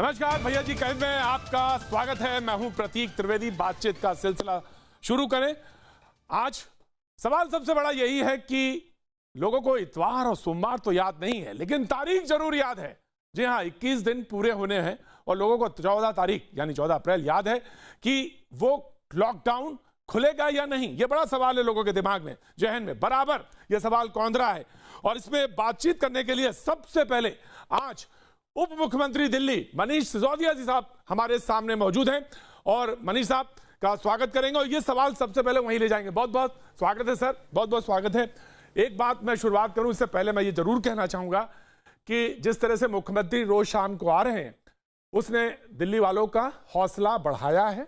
नमस्कार भैया जी, कैद में आपका स्वागत है। मैं हूं प्रतीक त्रिवेदी। बातचीत का सिलसिला शुरू करें। आज सवाल सबसे बड़ा यही है कि लोगों को इतवार और सोमवार तो याद नहीं है, लेकिन तारीख जरूर याद है। जी हां, 21 दिन पूरे होने हैं और लोगों को 14 तारीख यानी 14 अप्रैल याद है कि वो लॉकडाउन खुलेगा या नहीं। ये बड़ा सवाल है लोगों के दिमाग में, जहन में बराबर ये सवाल कौंध रहा है। और इसमें बातचीत करने के लिए सबसे पहले आज उप मुख्यमंत्री दिल्ली मनीष सिसोदिया जी साहब हमारे सामने मौजूद हैं और मनीष साहब का स्वागत करेंगे और ये सवाल सबसे पहले वहीं ले जाएंगे। बहुत बहुत स्वागत है सर, बहुत बहुत स्वागत है। एक बात मैं शुरुआत करूं इससे पहले मैं ये जरूर कहना चाहूंगा कि जिस तरह से मुख्यमंत्री रोज शाम को आ रहे हैं, उसने दिल्ली वालों का हौसला बढ़ाया है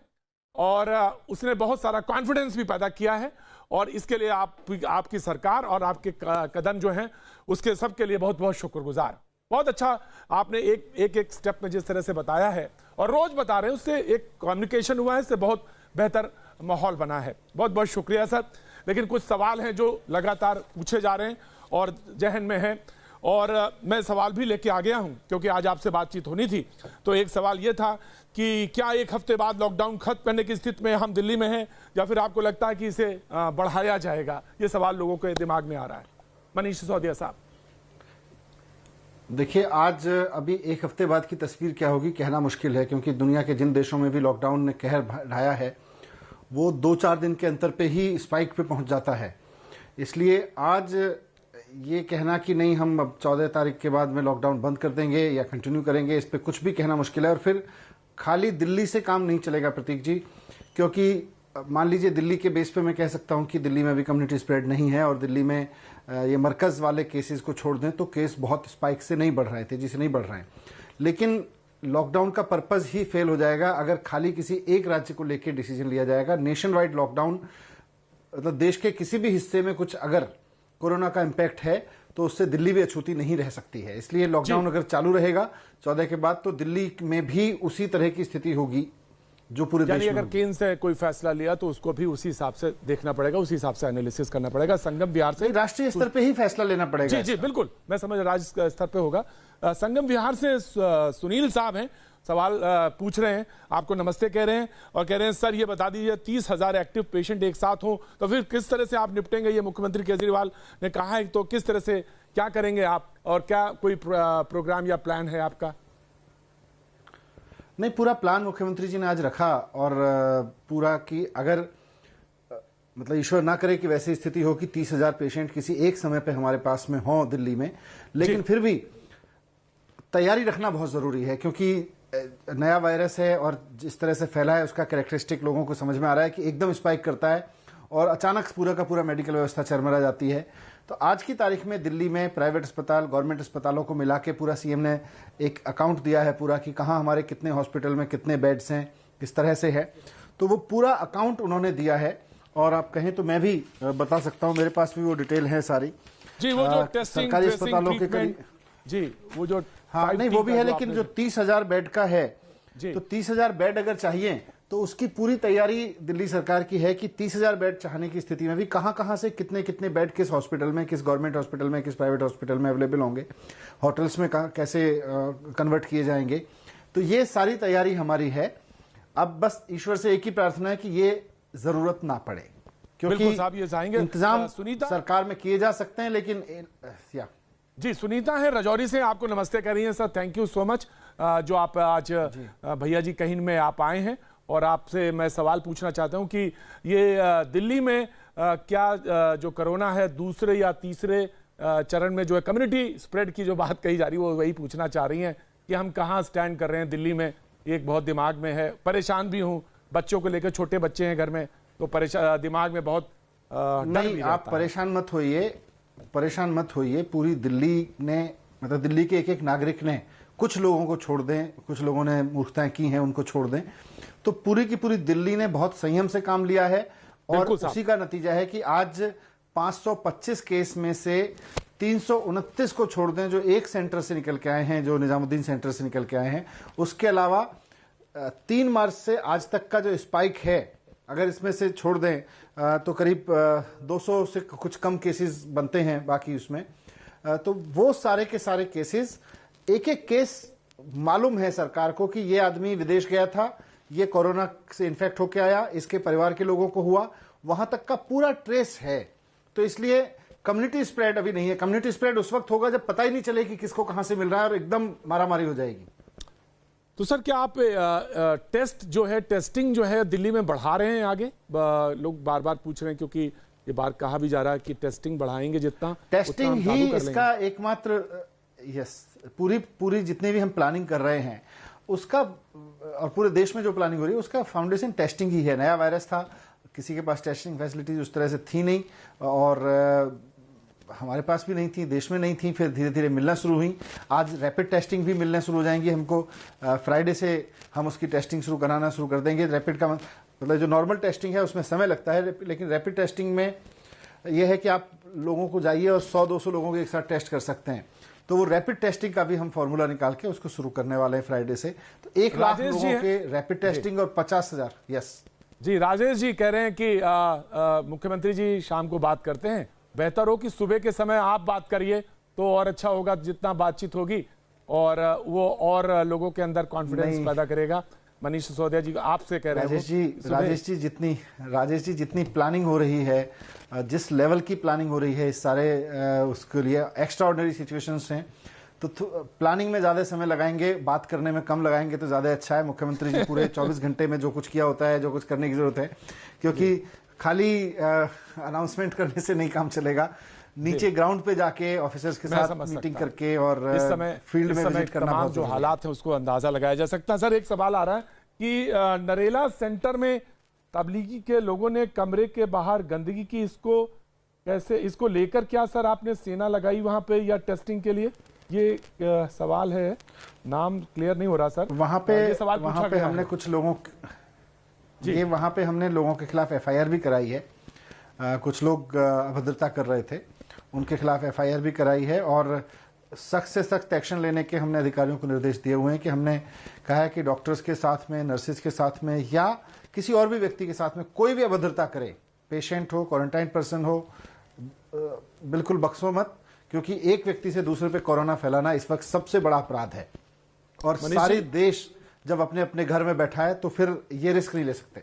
और उसने बहुत सारा कॉन्फिडेंस भी पैदा किया है और इसके लिए आपकी सरकार और आपके कदम जो हैं उसके सबके लिए बहुत बहुत शुक्रगुजार। बहुत अच्छा आपने एक स्टेप में जिस तरह से बताया है और रोज बता रहे हैं, उससे एक कम्युनिकेशन हुआ है, इससे बहुत बेहतर माहौल बना है। बहुत बहुत शुक्रिया सर। लेकिन कुछ सवाल हैं जो लगातार पूछे जा रहे हैं और जहन में है और मैं सवाल भी लेके आ गया हूं क्योंकि आज आपसे बातचीत होनी थी। तो एक सवाल ये था कि क्या एक हफ्ते बाद लॉकडाउन खत्म करने की स्थिति में हम दिल्ली में हैं या फिर आपको लगता है कि इसे बढ़ाया जाएगा? ये सवाल लोगों के दिमाग में आ रहा है। मनीष सिसोदिया साहब, देखिए, आज अभी एक हफ्ते बाद की तस्वीर क्या होगी कहना मुश्किल है, क्योंकि दुनिया के जिन देशों में भी लॉकडाउन ने कहर ढाया है वो 2-4 दिन के अंतर पे ही स्पाइक पे पहुंच जाता है। इसलिए आज ये कहना कि नहीं हम अब 14 तारीख के बाद में लॉकडाउन बंद कर देंगे या कंटिन्यू करेंगे, इस पे कुछ भी कहना मुश्किल है। और फिर खाली दिल्ली से काम नहीं चलेगा प्रतीक जी, क्योंकि मान लीजिए दिल्ली के बेस पे मैं कह सकता हूं कि दिल्ली में भी कम्युनिटी स्प्रेड नहीं है और दिल्ली में ये मरकज वाले केसेस को छोड़ दें तो केस बहुत स्पाइक से नहीं बढ़ रहे थे, जिसे नहीं बढ़ रहे हैं। लेकिन लॉकडाउन का पर्पज ही फेल हो जाएगा अगर खाली किसी एक राज्य को लेकर डिसीजन लिया जाएगा। नेशन वाइड लॉकडाउन मतलब देश के किसी भी हिस्से में कुछ अगर कोरोना का इम्पैक्ट है तो उससे दिल्ली भी अछूती नहीं रह सकती है। इसलिए लॉकडाउन अगर चालू रहेगा 14 के बाद तो दिल्ली में भी उसी तरह की स्थिति होगी जो पूरे देश में। अगर केंद्र से कोई फैसला लिया तो उसको भी उसी हिसाब से देखना पड़ेगा, उसी हिसाब से एनालिसिस करना पड़ेगा। संगम विहार से राष्ट्रीय स्तर पे ही फैसला लेना पड़ेगा। जी बिल्कुल, मैं समझ राज्य स्तर पे होगा। संगम विहार से सुनील साहब हैं, सवाल पूछ रहे हैं, आपको नमस्ते कह रहे हैं और कह रहे हैं सर ये बता दीजिए 30,000 एक्टिव पेशेंट एक साथ हो तो फिर किस तरह से आप निपटेंगे? ये मुख्यमंत्री केजरीवाल ने कहा है, तो किस तरह से क्या करेंगे आप और क्या कोई प्रोग्राम या प्लान है आपका? नहीं, पूरा प्लान मुख्यमंत्री जी ने आज रखा और पूरा कि अगर मतलब ईश्वर ना करे कि वैसी स्थिति हो कि 30,000 पेशेंट किसी एक समय पे हमारे पास में हो दिल्ली में, लेकिन फिर भी तैयारी रखना बहुत जरूरी है, क्योंकि नया वायरस है और जिस तरह से फैला है उसका कैरेक्टरिस्टिक लोगों को समझ में आ रहा है कि एकदम स्पाइक करता है और अचानक पूरा का पूरा मेडिकल व्यवस्था चरमरा जाती है। तो आज की तारीख में दिल्ली में प्राइवेट अस्पताल गवर्नमेंट अस्पतालों को मिला के पूरा सीएम ने एक अकाउंट दिया है पूरा कि कहाँ हमारे कितने हॉस्पिटल में कितने बेड्स हैं, किस तरह से है, तो वो पूरा अकाउंट उन्होंने दिया है। और आप कहें तो मैं भी बता सकता हूँ, मेरे पास भी वो डिटेल है सारी। जी, वो जो टेस्टिंग सरकारी अस्पतालों के करीब, जी वो जो हाँ नहीं वो भी है, लेकिन जो 30,000 बेड का है तो 30,000 बेड अगर चाहिए तो उसकी पूरी तैयारी दिल्ली सरकार की है कि 30,000 बेड चाहने की स्थिति में भी कहां से कितने कितने बेड किस हॉस्पिटल में, किस गवर्नमेंट हॉस्पिटल में, किस प्राइवेट हॉस्पिटल में अवेलेबल होंगे, होटल्स में कैसे कन्वर्ट किए जाएंगे। तो ये सारी तैयारी हमारी है। अब बस ईश्वर से एक ही प्रार्थना है कि ये जरूरत ना पड़े, क्योंकि इंतजाम सरकार में किए जा सकते हैं। लेकिन जी, सुनीता है रजौरी से, आपको नमस्ते कर रही हैं sir. Thank you so much जो आप आज भैया जी कहीं में आप आए हैं और आपसे मैं सवाल पूछना चाहता हूं कि ये दिल्ली में क्या जो कोरोना है दूसरे या तीसरे चरण में जो है कम्युनिटी स्प्रेड की जो बात कही जा रही है वो वही पूछना चाह रही हैं कि हम कहां स्टैंड कर रहे हैं दिल्ली में? एक बहुत दिमाग में है, परेशान भी हूं, बच्चों को लेकर, छोटे बच्चे हैं घर में तो परेशान, दिमाग में बहुत नहीं, आप परेशान मत होइए। पूरी दिल्ली ने मतलब दिल्ली के एक एक नागरिक ने, कुछ लोगों को छोड़ दें, कुछ लोगों ने मूर्खताएं की हैं उनको छोड़ दें, तो पूरी की पूरी दिल्ली ने बहुत संयम से काम लिया है और उसी का नतीजा है कि आज 525 केस में से 329 को छोड़ दें जो एक सेंटर से निकल के आए हैं, जो निजामुद्दीन सेंटर से निकल के आए हैं। उसके अलावा 3 मार्च से आज तक का जो स्पाइक है अगर इसमें से छोड़ दें तो करीब 200 से कुछ कम केसेस बनते हैं बाकी उसमें, तो वो सारे के सारे केसेस एक एक केस मालूम है सरकार को कि ये आदमी विदेश गया था, ये कोरोना से इन्फेक्ट होकर आया, इसके परिवार के लोगों को हुआ, वहां तक का पूरा ट्रेस है। तो इसलिए कम्युनिटी स्प्रेड अभी नहीं है। कम्युनिटी स्प्रेड उस वक्त होगा जब पता ही नहीं चले कि किसको कहां से मिल रहा है और एकदम मारामारी हो जाएगी। तो सर क्या आप टेस्ट जो है, टेस्टिंग जो है दिल्ली में बढ़ा रहे हैं आगे? लोग बार बार पूछ रहे हैं, क्योंकि ये बार कहा भी जा रहा है कि टेस्टिंग बढ़ाएंगे जितना, टेस्टिंग ही इसका एकमात्र, यस, पूरी जितने भी हम प्लानिंग कर रहे हैं उसका, और पूरे देश में जो प्लानिंग हो रही है उसका फाउंडेशन टेस्टिंग ही है। नया वायरस था, किसी के पास टेस्टिंग फैसिलिटीज उस तरह से थी नहीं, और हमारे पास भी नहीं थी, देश में नहीं थी, फिर धीरे धीरे मिलना शुरू हुई। आज रैपिड टेस्टिंग भी मिलना शुरू हो जाएंगी हमको। फ्राइडे से हम उसकी टेस्टिंग शुरू कराना शुरू कर देंगे। रैपिड का मतलब जो नॉर्मल टेस्टिंग है उसमें समय लगता है, लेकिन रैपिड टेस्टिंग में यह है कि आप लोगों को जाइए और 100-200 लोगों के एक साथ टेस्ट कर सकते हैं। तो वो रैपिड टेस्टिंग का भी हम फॉर्मूला निकाल के उसको शुरू करने वाले हैं फ्राइडे से। तो 1 लाख लोगों के रैपिड टेस्टिंग और 50,000। यस जी, राजेश जी कह रहे हैं कि मुख्यमंत्री जी शाम को बात करते हैं, बेहतर हो कि सुबह के समय आप बात करिए तो और अच्छा होगा, जितना बातचीत होगी और वो और लोगों के अंदर कॉन्फिडेंस पैदा करेगा। मनीष सिसोदिया जी आपसे कह रहे हैं। राजेश जी जितनी प्लानिंग हो रही है, जिस लेवल की प्लानिंग हो रही है, इस सारे उसके लिए एक्स्ट्रा ऑर्डिनरी सिचुएशंस हैं, तो प्लानिंग में ज्यादा समय लगाएंगे, बात करने में कम लगाएंगे तो ज्यादा अच्छा है। मुख्यमंत्री जी पूरे 24 घंटे में जो कुछ किया होता है, जो कुछ करने की जरूरत है, क्योंकि खाली अनाउंसमेंट करने से नहीं काम चलेगा। नीचे ग्राउंड पे जाके ऑफिसर्स के साथ मीटिंग करके और इस समय फील्ड में विजिट करना, तमाम जो हालात है उसको अंदाजा लगाया जा सकता है। सर एक सवाल आ रहा है कि नरेला सेंटर में तबलीगी के लोगों ने कमरे के बाहर गंदगी की, इसको कैसे, इसको लेकर क्या सर आपने सेना लगाई वहां पे या टेस्टिंग के लिए? ये सवाल है, नाम क्लियर नहीं हो रहा सर। वहां पे हमने कुछ लोगों ये वहां पे हमने लोगों के खिलाफ एफआईआर भी कराई है। कुछ लोग अभद्रता कर रहे थे, उनके खिलाफ एफआईआर भी कराई है और सख्त से सख्त एक्शन लेने के हमने अधिकारियों को निर्देश दिए हुए हैं कि हमने कहा है कि डॉक्टर्स के साथ में, नर्सेज के साथ में या किसी और भी व्यक्ति के साथ में कोई भी अभद्रता करे, पेशेंट हो, क्वारंटाइन पर्सन हो, बिल्कुल बख्शो मत, क्योंकि एक व्यक्ति से दूसरे पे कोरोना फैलाना इस वक्त सबसे बड़ा अपराध है। और सारे देश जब अपने अपने घर में बैठा है तो फिर ये रिस्क नहीं ले सकते।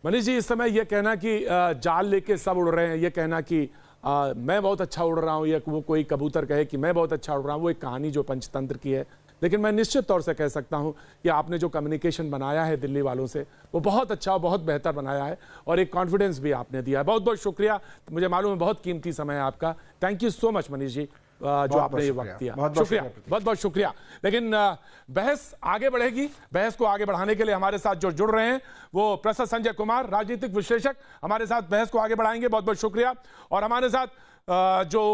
मनीष जी, इस समय यह कहना कि जाल लेके सब उड़ रहे हैं, यह कहना कि मैं बहुत अच्छा उड़ रहा हूं, या वो कोई कबूतर कहे कि मैं बहुत अच्छा उड़ रहा हूं, वो एक कहानी जो पंचतंत्र की है। लेकिन मैं निश्चित तौर से कह सकता हूं कि आपने जो कम्युनिकेशन बनाया है दिल्ली वालों से, वो बहुत अच्छा और बहुत बेहतर बनाया है, और एक कॉन्फिडेंस भी आपने दिया है। बहुत बहुत शुक्रिया। मुझे मालूम है बहुत कीमती समय है आपका। Thank you so much Manish ji, जो आपने ये वक्त दिया। शुक्रिया, बहुत बहुत शुक्रिया। लेकिन बहस आगे बढ़ेगी। बहस को आगे बढ़ाने के लिए हमारे साथ जो जुड़ रहे हैं वो प्रोफेसर संजय कुमार, राजनीतिक विश्लेषक, हमारे साथ बहस को आगे बढ़ाएंगे। बहुत बहुत शुक्रिया। और हमारे साथ जो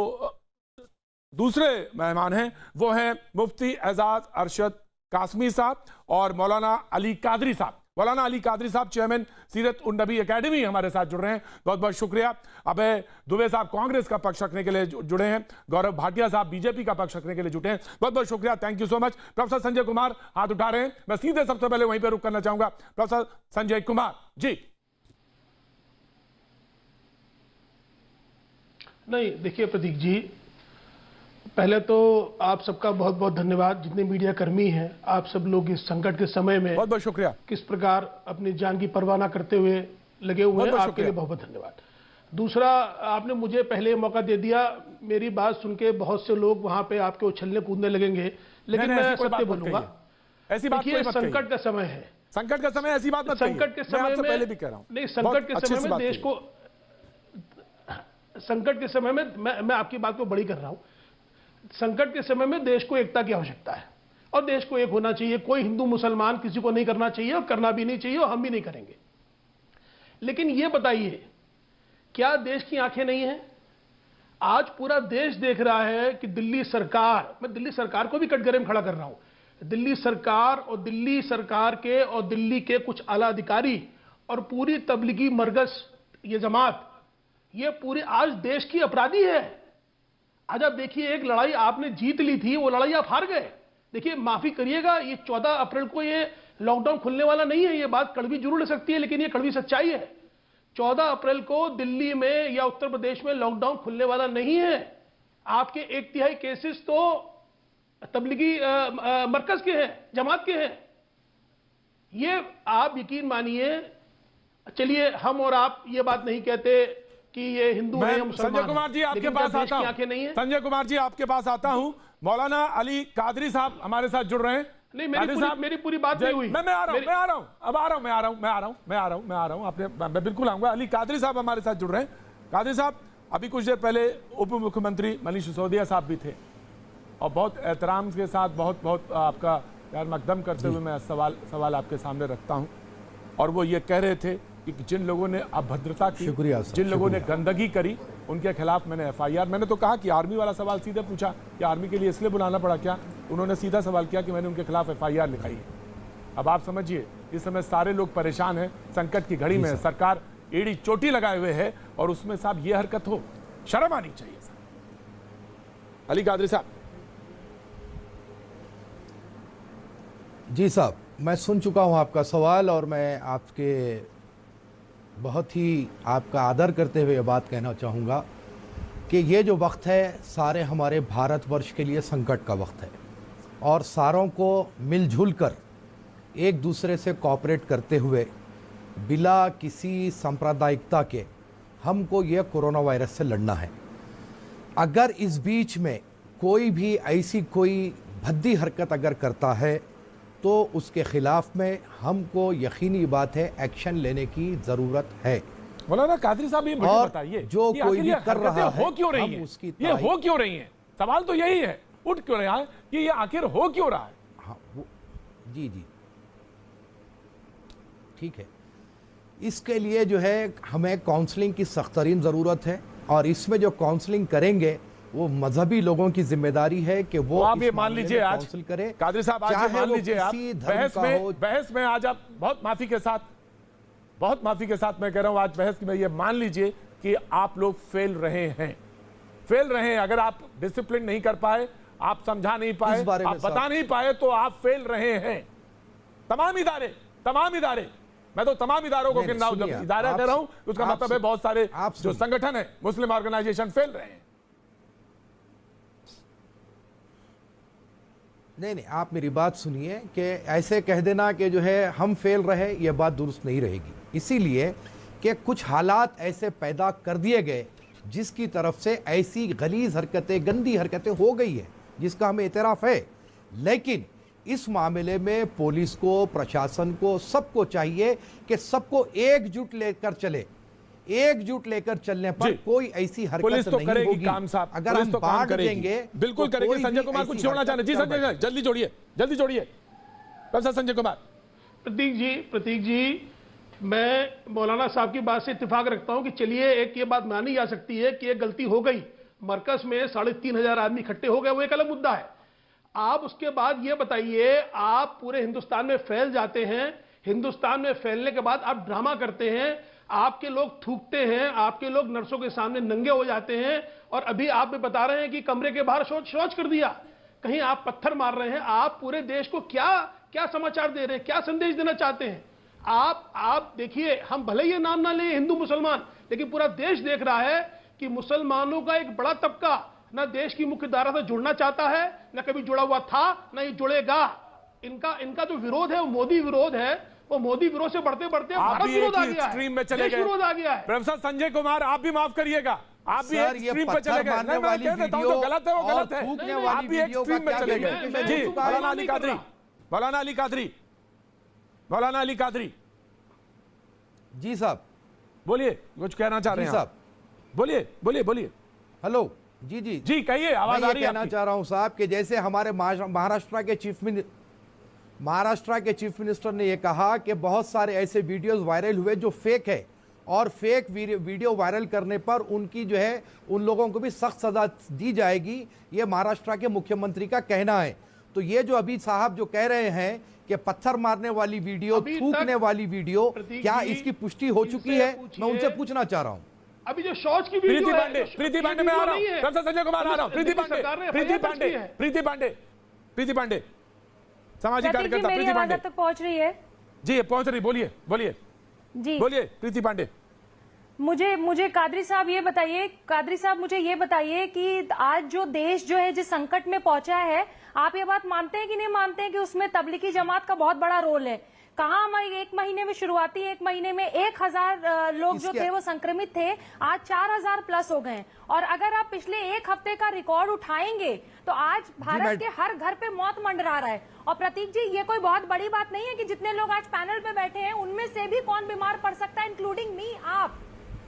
दूसरे मेहमान हैं वो हैं मुफ्ती एजाज अरशद कासमी साहब और मौलाना अली कादरी साहब। मौलाना अली कादरी साहब चेयरमैन सीरत उन नबी एकेडमी हमारे साथ जुड़ रहे हैं। बहुत बहुत शुक्रिया। अभय दुबे साहब कांग्रेस का पक्ष रखने के लिए जुड़े हैं। गौरव भाटिया साहब बीजेपी का पक्ष रखने के लिए जुटे हैं। बहुत बहुत शुक्रिया, thank you so much. Professor Sanjay Kumar हाथ उठा रहे हैं, मैं सीधे सबसे पहले वहीं पर रुक करना चाहूंगा। प्रोफेसर संजय कुमार जी। नहीं, देखिए प्रतीक जी, पहले तो आप सबका बहुत बहुत धन्यवाद, जितने मीडिया कर्मी हैं, आप सब लोग इस संकट के समय में बहुत बहुत शुक्रिया किस प्रकार अपनी जान की परवाह न करते हुए लगे हुए हैं, आपके लिए बहुत बहुत धन्यवाद। दूसरा, आपने मुझे पहले मौका दे दिया, मेरी बात सुन के बहुत से लोग वहां पे आपके उछलने कूदने लगेंगे, लेकिन मैं सत्य बोलूंगा। ऐसी बात देखिए, संकट का समय है, संकट का समय, ऐसी बात मत कहिए। संकट के समय में पहले भी कह रहा हूं, नहीं, संकट के समय में देश को, संकट के समय में मैं आपकी बात को बड़ी कर रहा हूं। संकट के समय में देश को एकता की आवश्यकता है और देश को एक होना चाहिए। कोई हिंदू मुसलमान किसी को नहीं करना चाहिए और करना भी नहीं चाहिए और हम भी नहीं करेंगे। लेकिन यह बताइए, क्या देश की आंखें नहीं हैं? आज पूरा देश देख रहा है कि दिल्ली सरकार, मैं दिल्ली सरकार को भी कटघरे में खड़ा कर रहा हूं, दिल्ली सरकार और दिल्ली सरकार के और दिल्ली के कुछ आला अधिकारी और पूरी तबलीगी मरकज, ये जमात, ये पूरी आज देश की अपराधी है। आज आप देखिए, एक लड़ाई आपने जीत ली थी, वो लड़ाई आप हार गए। देखिए, माफी करिएगा, ये 14 अप्रैल को ये लॉकडाउन खुलने वाला नहीं है। ये बात कड़वी जरूर लग सकती है, लेकिन ये कड़वी सच्चाई है। 14 अप्रैल को दिल्ली में या उत्तर प्रदेश में लॉकडाउन खुलने वाला नहीं है। आपके 1/3 केसेस तो तबलीगी मरकज के हैं, जमात के हैं। ये आप यकीन मानिए, चलिए हम और आप ये बात नहीं कहते कि ये हिंदू है या मुसलमान। संजय कुमार जी आपके पास आता हूं। संजय कुमार जी आपके पास आता हूं। मौलाना अली कादरी साहब हमारे साथ जुड़ रहे हैं। नहीं, मेरी पूरी बात नहीं हुई। मैं आ रहा हूं। आपने, मैं बिल्कुल आऊंगा। अली कादरी साहब हमारे साथ जुड़ रहे हैं। कादरी साहब, अभी कुछ देर पहले उप मुख्यमंत्री मनीष सिसोदिया साहब भी थे और बहुत एहतराम के साथ बहुत आपका यार मकदम करते हुए मैं सवाल आपके सामने रखता हूं। और वो ये कह रहे थे कि जिन लोगों ने अभद्रता की, जिन लोगों ने गंदगी करी, उनके खिलाफ मैंने FIR। मैंने तो कहा कि आर्मी वाला सवाल सीधे पूछा कि आर्मी के लिए इसलिए बुलाना पड़ा क्या? उन्होंने सीधा सवाल किया कि मैंने उनके खिलाफ FIR लिखाई है। अब आप समझिए, इस समय सारे लोग परेशान हैं, संकट की घड़ी में है, सरकार एड़ी चोटी लगाए हुए है और उसमें साहब ये हरकत हो, शर्म आनी चाहिए साहब। अली कादरी साहब। जी साहब, मैं सुन चुका हूं आपका सवाल और मैं आपके बहुत ही आपका आदर करते हुए बात कहना चाहूँगा कि ये जो वक्त है सारे हमारे भारतवर्ष के लिए संकट का वक्त है और सारों को मिलजुल कर एक दूसरे से कोऑपरेट करते हुए बिला किसी सांप्रदायिकता के हमको ये कोरोना वायरस से लड़ना है। अगर इस बीच में कोई भी ऐसी कोई भद्दी हरकत अगर करता है तो उसके खिलाफ में हमको यकीनी बात है एक्शन लेने की जरूरत है। मौलाना कादरी साहब, ये मुझे बताइए, जो कोई भी कर रहा है हो क्यों रही है? ये हो क्यों रही है? सवाल तो यही है, उठ क्यों रहा है कि ये आखिर हो क्यों रहा है? हाँ, जी ठीक है। इसके लिए जो है हमें काउंसलिंग की सख्तरीन ज़रूरत है और इसमें जो काउंसलिंग करेंगे वो मजहबी लोगों की जिम्मेदारी है कि वो आप ये मान लीजिए, आज काउंसिल करे। कादरी साहब, आज मान लीजिए आप बहस में आज आप बहुत माफी के साथ मैं कह रहा हूं, आज बहस में ये मान लीजिए कि आप लोग फेल रहे हैं। अगर आप डिसिप्लिन नहीं कर पाए, आप समझा नहीं पाए, आप बता नहीं पाए, तो आप फेल रहे हैं। तमाम इदारे मैं तो तमाम इदारों को गिन रहा हूं। जब इदारा कह रहा हूं उसका मतलब है बहुत सारे जो संगठन है, मुस्लिम ऑर्गेनाइजेशन फेल रहे हैं। नहीं, आप मेरी बात सुनिए कि ऐसे कह देना कि जो है हम फेल रहे, ये बात दुरुस्त नहीं रहेगी। इसीलिए कि कुछ हालात ऐसे पैदा कर दिए गए जिसकी तरफ से ऐसी गलीज हरकतें, गंदी हरकतें हो गई है, जिसका हमें इतराफ़ है। लेकिन इस मामले में पुलिस को, प्रशासन को, सबको चाहिए कि सबको एकजुट लेकर चलने पर कोई ऐसी हरकत पुलिस तो नहीं करेगी होगी। काम साहब, अगर हम बांट देंगे, बिल्कुल तो करेगी। संजय कुमार कुछ छोड़ना चाहते? जी संजय, जल्दी जोड़िए प्रोफेसर संजय कुमार। प्रतीक जी, मैं मौलाना साहब की बात से इत्तेफाक रखता हूं कि चलिए एक ये बात मानी जा सकती है कि एक गलती हो गई, मरकज में 3,500 आदमी इकट्ठे हो गए, वो एक अलग मुद्दा है। आप उसके बाद ये बताइए, आप पूरे हिंदुस्तान में फैल जाते हैं, हिंदुस्तान में फैलने के बाद आप ड्रामा करते हैं, आपके लोग थूकते हैं, आपके लोग नर्सों के सामने नंगे हो जाते हैं, और अभी आप भी बता रहे हैं कि कमरे के बाहर शौच कर दिया, कहीं आप पत्थर मार रहे हैं। आप पूरे देश को क्या समाचार दे रहे हैं, क्या संदेश देना चाहते हैं? आप देखिए, हम भले ये नाम ना लें हिंदू मुसलमान, लेकिन पूरा देश देख रहा है कि मुसलमानों का एक बड़ा तबका ना देश की मुख्य धारा से जुड़ना चाहता है, ना कभी जुड़ा हुआ था, ना ये जुड़ेगा। इनका जो विरोध है वो मोदी विरोध है, वो मोदी विरोध से बढ़ते भारत विरोध आ गया है, देश विरोध आ गया है। प्रोफेसर संजय कुमार, आप भी माफ करिएगा, आप भी एक्सट्रीम पे चले गए। मैं कह देता हूं जो गलत है वो गलत है, आप भी एक्सट्रीम पे चले गए। जी मौलाना अली कादरी। जी साहब, बोलिए, कुछ कहना चाह रहे हैं साहब? बोलिए। हेलो, जी कहिए, आवाज आ रही है। कहना चाह रहा हूं साहब कि जैसे हमारे महाराष्ट्र के चीफ मिनिस्टर ने यह कहा कि बहुत सारे ऐसे वीडियोस वायरल हुए जो फेक है, और फेक वीडियो वायरल करने पर उनकी जो है उन लोगों को भी सख्त सजा दी जाएगी, ये महाराष्ट्र के मुख्यमंत्री का कहना है। तो ये जो अभी साहब जो कह रहे हैं कि पत्थर मारने वाली वीडियो, थूकने वाली वीडियो, क्या इसकी पुष्टि हो चुकी है? मैं उनसे पूछना चाह रहा हूं। अभी जो शौच की वीडियो है, प्रीति पांडे में आ रहा हूं, प्रोफेसर संजय कुमार आ रहा हूं। प्रीति पांडे सामाजिक कार्यकर्ता। प्रीति पांडे तक पहुंच रही है? जी पहुंच रही, बोलिए जी, बोलिए प्रीति पांडे। मुझे कादरी साहब मुझे ये बताइए कि आज जो देश जो है जिस संकट में पहुंचा है, आप ये बात मानते हैं कि नहीं मानते हैं कि उसमें तबलीगी जमात का बहुत बड़ा रोल है? कहा हमारे एक महीने में शुरुआती एक महीने में 1000 लोग जो थे वो संक्रमित थे, आज 4000 प्लस हो गए। और अगर आप पिछले एक हफ्ते का रिकॉर्ड उठाएंगे तो आज भारत के हर घर पे मौत मंडरा रहा है। और प्रतीक जी, ये कोई बहुत बड़ी बात नहीं है कि जितने लोग आज पैनल पे बैठे हैं उनमें से भी कौन बीमार पड़ सकता है, इंक्लूडिंग मी, आप।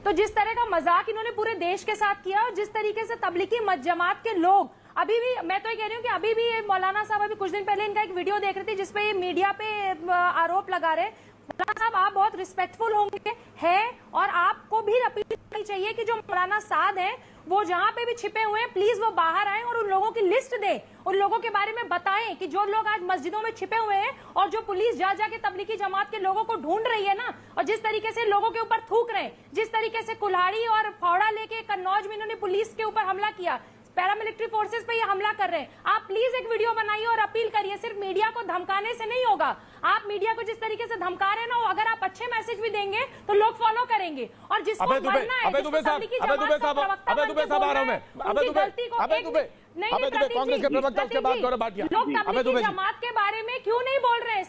तो जिस तरह का मजाक इन्होंने पूरे देश के साथ किया और जिस तरीके से तबलीगी जमात के लोग अभी भी, मैं तो ये कह रही हूँ कि अभी भी मौलाना साहब अभी कुछ दिन पहले इनका एक वीडियो देख रही थी जिसपे ये मीडिया पे आरोप लगा रहे। मौलाना साहब, आप बहुत रिस्पेक्टफुल होंगे हैं और आपको भी अपील करनी चाहिए कि जो मौलाना साद हैं वो जहां पे भी छिपे हुए हैं प्लीज वो बाहर आए और उन लोगों की लिस्ट दें, उन लोगों के बारे में बताएं कि जो लोग आज मस्जिदों में छिपे हुए हैं और जो पुलिस जा जाके तबलीगी जमात के लोगों को ढूंढ रही है ना, और जिस तरीके से लोगों के ऊपर थूक रहे हैं, जिस तरीके से कुल्हाड़ी और फावड़ा लेके कन्नौज में इन्होंने पुलिस के ऊपर हमला किया, पैरामिलिट्री फोर्सेस पे ये हमला कर रहे हैं। आप प्लीज एक वीडियो बनाइए और अपील करिए। सिर्फ मीडिया को धमकाने से नहीं होगा। आप मीडिया को जिस तरीके से धमका रहे हैं ना, अगर आप अच्छे मैसेज भी देंगे तो लोग फॉलो करेंगे। और जिसको बनना है, दुबे साहब आ रहा हूं मैं। कांग्रेस के प्रवक्ता, उसके बाद गौरव भाटिया। लोग तबलीगी जमात के बारे में क्यों नहीं बोल रहे?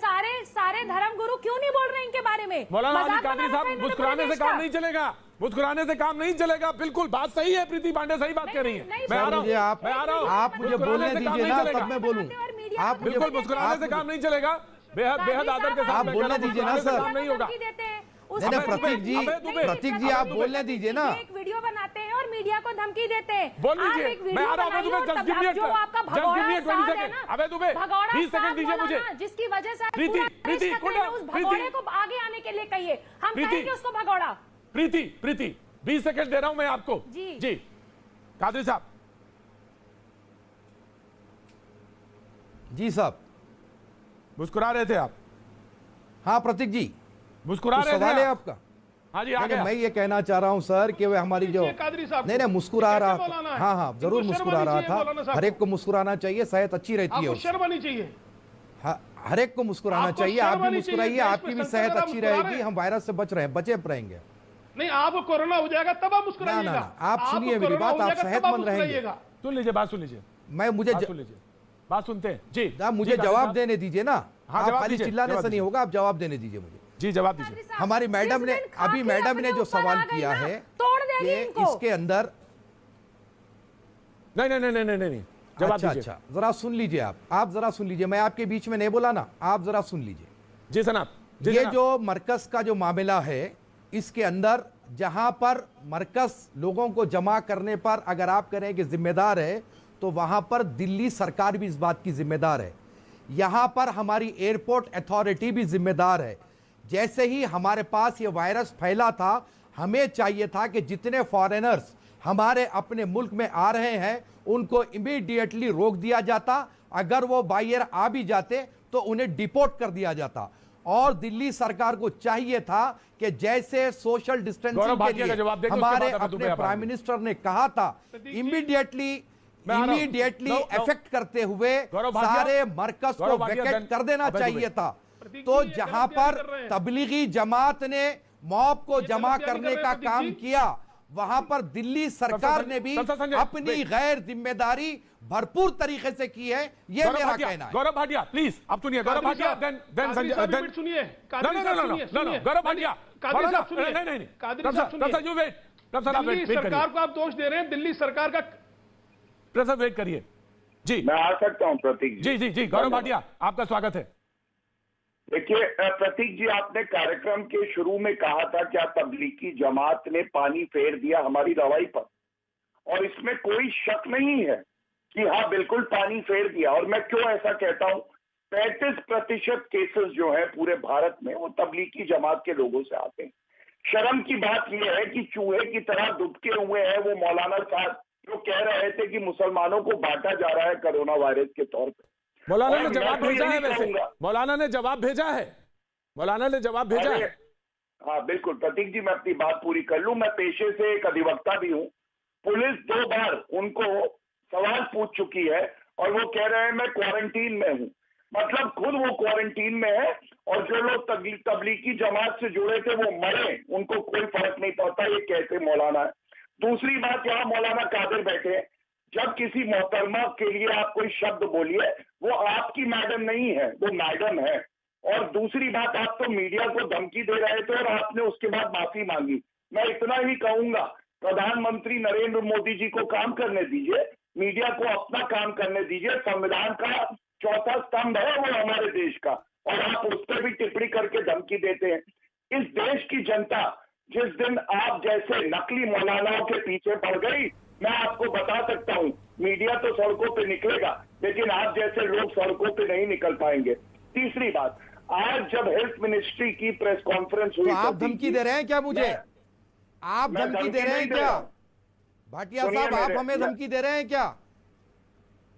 सारे धर्मगुरु क्यों नहीं बोल रहे इनके बारे में? मौलाना अली कादरी साहब, मुस्कुराने से काम नहीं चलेगा, मुस्कुराने से काम नहीं चलेगा। बिल्कुल बात सही है, प्रीति पांडे सही बात कर रही है। मैं आ रहा हूं, आप मुझे बोलने दीजिए ना, तब मैं बोलूं। आप बिल्कुल मुस्कुराने से काम नहीं चलेगा। बेहद आदर के साथ आप बोलने दीजिए ना सर। काम नहीं होगा। नहीं, प्रतीक जी आप बोलने दीजिए ना। एक वीडियो बनाते हैं और मीडिया को धमकी देते हैं। बोल लीजिए, मैं आ रहा हूं। जो आपका भगौड़ा है ना, 20 सेकंड दीजिए मुझे, जिसकी वजह से प्रीति उस भगौड़े को आगे आने के लिए कहिए, हम कहेंगे उसको भगौड़ा। प्रीति 20 सेकंड दे रहा हूं मैं आपको। जी कादरी साहब। जी साहब, मुस्कुरा रहे थे आप? हाँ प्रतीक जी, मुस्कुरा रहे थे सवाल है आपका? हाँ जी, आगे। मैं ये कहना चाह रहा हूँ सर कि वह हमारी जो नहीं मुस्कुरा रहा था। हाँ जरूर मुस्कुरा रहा था। हर एक को मुस्कुराना चाहिए, सेहत अच्छी रहती है, शर्म आनी चाहिए। हर एक को मुस्कुराना चाहिए। आप भी मुस्कुराइए, आपकी भी सेहत अच्छी रहेगी, हम वायरस से बचे रहेंगे। नहीं, आपको कोरोना हो जाएगा तब आप मुस्कुराइएगा। ना, आप सुनिए मेरी बात, आप सेहतमंद रहेंगे। सुन लीजिए, बात सुन लीजिए। बात सुनते हैं जी। मुझे जवाब देने दीजिए ना। आप खाली चिल्लाने से नहीं होगा, आप जवाब देने दीजिए मुझे। जी जवाब दीजिए। हमारी मैडम ने जो सवाल किया है कि इसके अंदर नहीं अच्छा जरा सुन लीजिए। आप जरा सुन लीजिए, मैं आपके बीच में नहीं बोला ना, आप जरा सुन लीजिए। जी जनाब। ये जो मरकज का जो मामला है, इसके अंदर जहां पर मरकज लोगों को जमा करने पर अगर आप करें कि जिम्मेदार है, तो वहां पर दिल्ली सरकार भी इस बात की जिम्मेदार है। यहां पर हमारी एयरपोर्ट अथॉरिटी भी जिम्मेदार है। जैसे ही हमारे पास ये वायरस फैला था, हमें चाहिए था कि जितने फॉरेनर्स हमारे अपने मुल्क में आ रहे हैं उनको इमीडिएटली रोक दिया जाता। अगर वो बाहर आ भी जाते तो उन्हें डिपोर्ट कर दिया जाता। और दिल्ली सरकार को चाहिए था कि जैसे सोशल डिस्टेंसिंग के लिए हमारे अपने प्राइम मिनिस्टर ने कहा था, इमीडिएटली इफेक्ट करते हुए सारे मरकज को वैकेट कर देना चाहिए था। तो जहां पर तबलीगी जमात ने मॉब को जमा करने का काम किया, वहां पर दिल्ली सरकार ने भी अपनी गैर जिम्मेदारी भरपूर तरीके से की है। ये मेरा कहना है। गौरव भाटिया प्लीज, आप सुनिए। गौरव भाटिया सुनिए। गौरव भाटिया दिल्ली सरकार को आप दोष दे रहे हैं। दिल्ली सरकार का प्रेस वेट करिए जी। मैं आ सकता हूं प्रतीक जी? जी गौरव भाटिया, आपका स्वागत है। देखिए प्रतीक जी, आपने कार्यक्रम के शुरू में कहा था क्या तबलीगी जमात ने पानी फेर दिया हमारी रवाई पर, और इसमें कोई शक नहीं है कि हाँ बिल्कुल पानी फेर दिया। और मैं क्यों ऐसा कहता हूं, 35% केसेस जो है पूरे भारत में वो तबलीगी जमात के लोगों से आते हैं। शर्म की बात यह है कि चूहे की तरह दुबके हुए हैं वो मौलाना साहब जो कह रहे थे कि मुसलमानों को बांटा जा रहा है कोरोना वायरस के तौर पे। मौलाना ने जवाब भेजा है। वैसे मौलाना ने जवाब भेजा है। हाँ बिल्कुल प्रतीक जी, मैं अपनी बात पूरी कर लूं। मैं पेशे से एक अधिवक्ता भी हूं। पुलिस 2 बार उनको सवाल पूछ चुकी है और वो कह रहे हैं मैं क्वारंटीन में हूं। मतलब खुद वो क्वारंटीन में है और जो लोग तबलीगी जमात से जुड़े थे वो मरे, उनको कोई फर्क नहीं पड़ता, ये कहते मौलाना है। दूसरी बात, यहाँ मौलाना कादिर बैठे हैं, जब किसी मोहतरमा के लिए आप कोई शब्द बोलिए, वो आपकी मैडम नहीं है, वो मैडम है। और दूसरी बात, आप तो मीडिया को धमकी दे रहे थे और आपने उसके बाद माफी मांगी। मैं इतना ही कहूंगा, प्रधानमंत्री नरेंद्र मोदी जी को काम करने दीजिए, मीडिया को अपना काम करने दीजिए। संविधान का चौथा स्तंभ है वो हमारे देश का, और आप उस पर भी टिप्पणी करके धमकी देते हैं। इस देश की जनता जिस दिन आप जैसे नकली मौलानाओं के पीछे पड़ गई, मैं आपको बता सकता हूं, मीडिया तो सड़कों पे निकलेगा, लेकिन आप जैसे लोग सड़कों पे नहीं निकल पाएंगे। तीसरी बात, आज जब हेल्थ मिनिस्ट्री की प्रेस कॉन्फ्रेंस हुई, तो आप धमकी दे रहे हैं क्या मुझे? आप धमकी दे रहे हैं क्या भाटिया साहब? आप हमें धमकी दे रहे हैं क्या?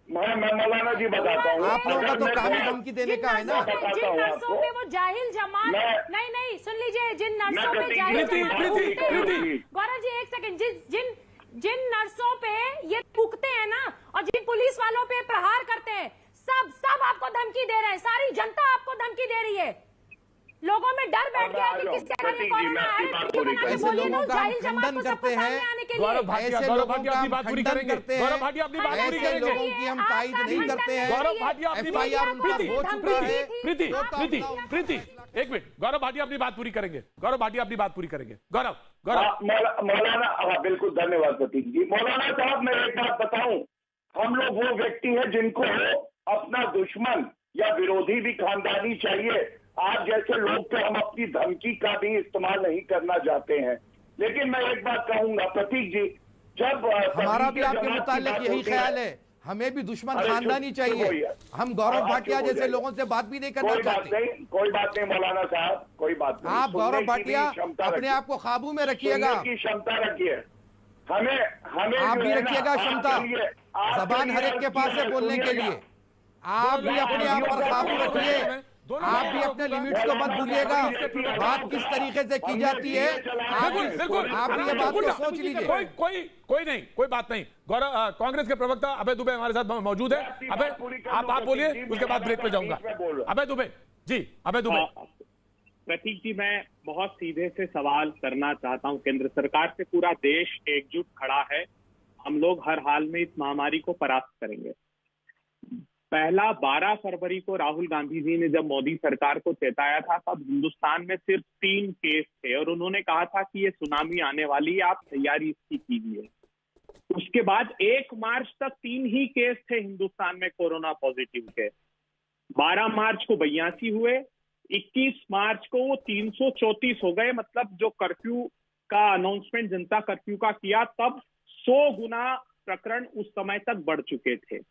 मैं मौलाना जी बताता हूँ, आप लोगों का तो काम ही धमकी देने का है ना। जिन नर्सों पे वो जाहिल जमात, नहीं सुन लीजिए, जिन नर्सों पे जाहिल गौरव जी एक सेकंड, जिन नर्सों पे ये थूकते हैं ना और जिन पुलिस वालों पे प्रहार करते हैं, सब आपको धमकी दे रहे हैं, सारी जनता आपको धमकी दे रही है। लोगों में डर बैठ गया कि किसके घर में कोरोना है। ऐसे लोगों का हम खंडन करते हैं, गौरव भाटिया अपनी बात पूरी करेंगे। गौरव भाटिया अपनी बात पूरी ऐसे करेंगे। लोगों की हम तारीफ नहीं करते हैं। गौरव भाटिया अपनी बात, FIR उन पर हो चुका है। प्रीति एक मिनट, गौरव भाटिया अपनी बात पूरी करेंगे। गौरव भाटिया अपनी बात पूरी करेंगे। गौरव मौलाना, बिल्कुल धन्यवाद प्रतीक जी। मौलाना साहब, मैं एक बात बताऊं, हम लोग वो व्यक्ति है जिनको अपना दुश्मन या विरोधी भी खानदानी चाहिए। आप जैसे लोग तो हम अपनी धमकी का भी इस्तेमाल नहीं करना चाहते हैं। लेकिन मैं एक बात कहूंगा प्रतीक जी, जब हमारा भी आपके मुताल्लिक यही ख्याल है, हमें भी दुश्मन खानदानी चाहिए। हम गौरव भाटिया जैसे लोगों से बात भी नहीं करना चाहते। कोई बात नहीं मौलाना साहब, कोई बात नहीं। आप गौरव भाटिया अपने आप को काबू में रखिएगा, की क्षमता रखिए। हमें आप भी रखिएगा क्षमता, जबान हर एक के पास है बोलने के लिए। आप भी अपने आप पर काबू रखिए, आप भी अपने लिमिट्स को मत भूलिएगा। बात किस तरीके से की जाती है, बिल्कुल आप भी ये बात को सोच लीजिए। कोई नहीं, कोई बात नहीं। गौरव, कांग्रेस के प्रवक्ता अभय दुबे हमारे साथ मौजूद है। अभय, आप बोलिए, उसके बाद ब्रेक पे जाऊंगा। अभय दुबे जी, अभय दुबे। प्रतीक जी, मैं बहुत सीधे से सवाल करना चाहता हूं। केंद्र सरकार से पूरा देश एकजुट खड़ा है, हम लोग हर हाल में इस महामारी को परास्त करेंगे। पहला 12 फरवरी को राहुल गांधी जी ने जब मोदी सरकार को चेताया था, तब हिंदुस्तान में सिर्फ 3 केस थे और उन्होंने कहा था कि ये सुनामी आने वाली है, आप तैयारी इसकी कीजिए। उसके बाद 1 मार्च तक 3 ही केस थे हिंदुस्तान में कोरोना पॉजिटिव के। 12 मार्च को 82 हुए, 21 मार्च को वो 334 हो गए। मतलब जो कर्फ्यू का अनाउंसमेंट जनता कर्फ्यू का किया, तब 100 गुना प्रकरण उस समय तक बढ़ चुके थे।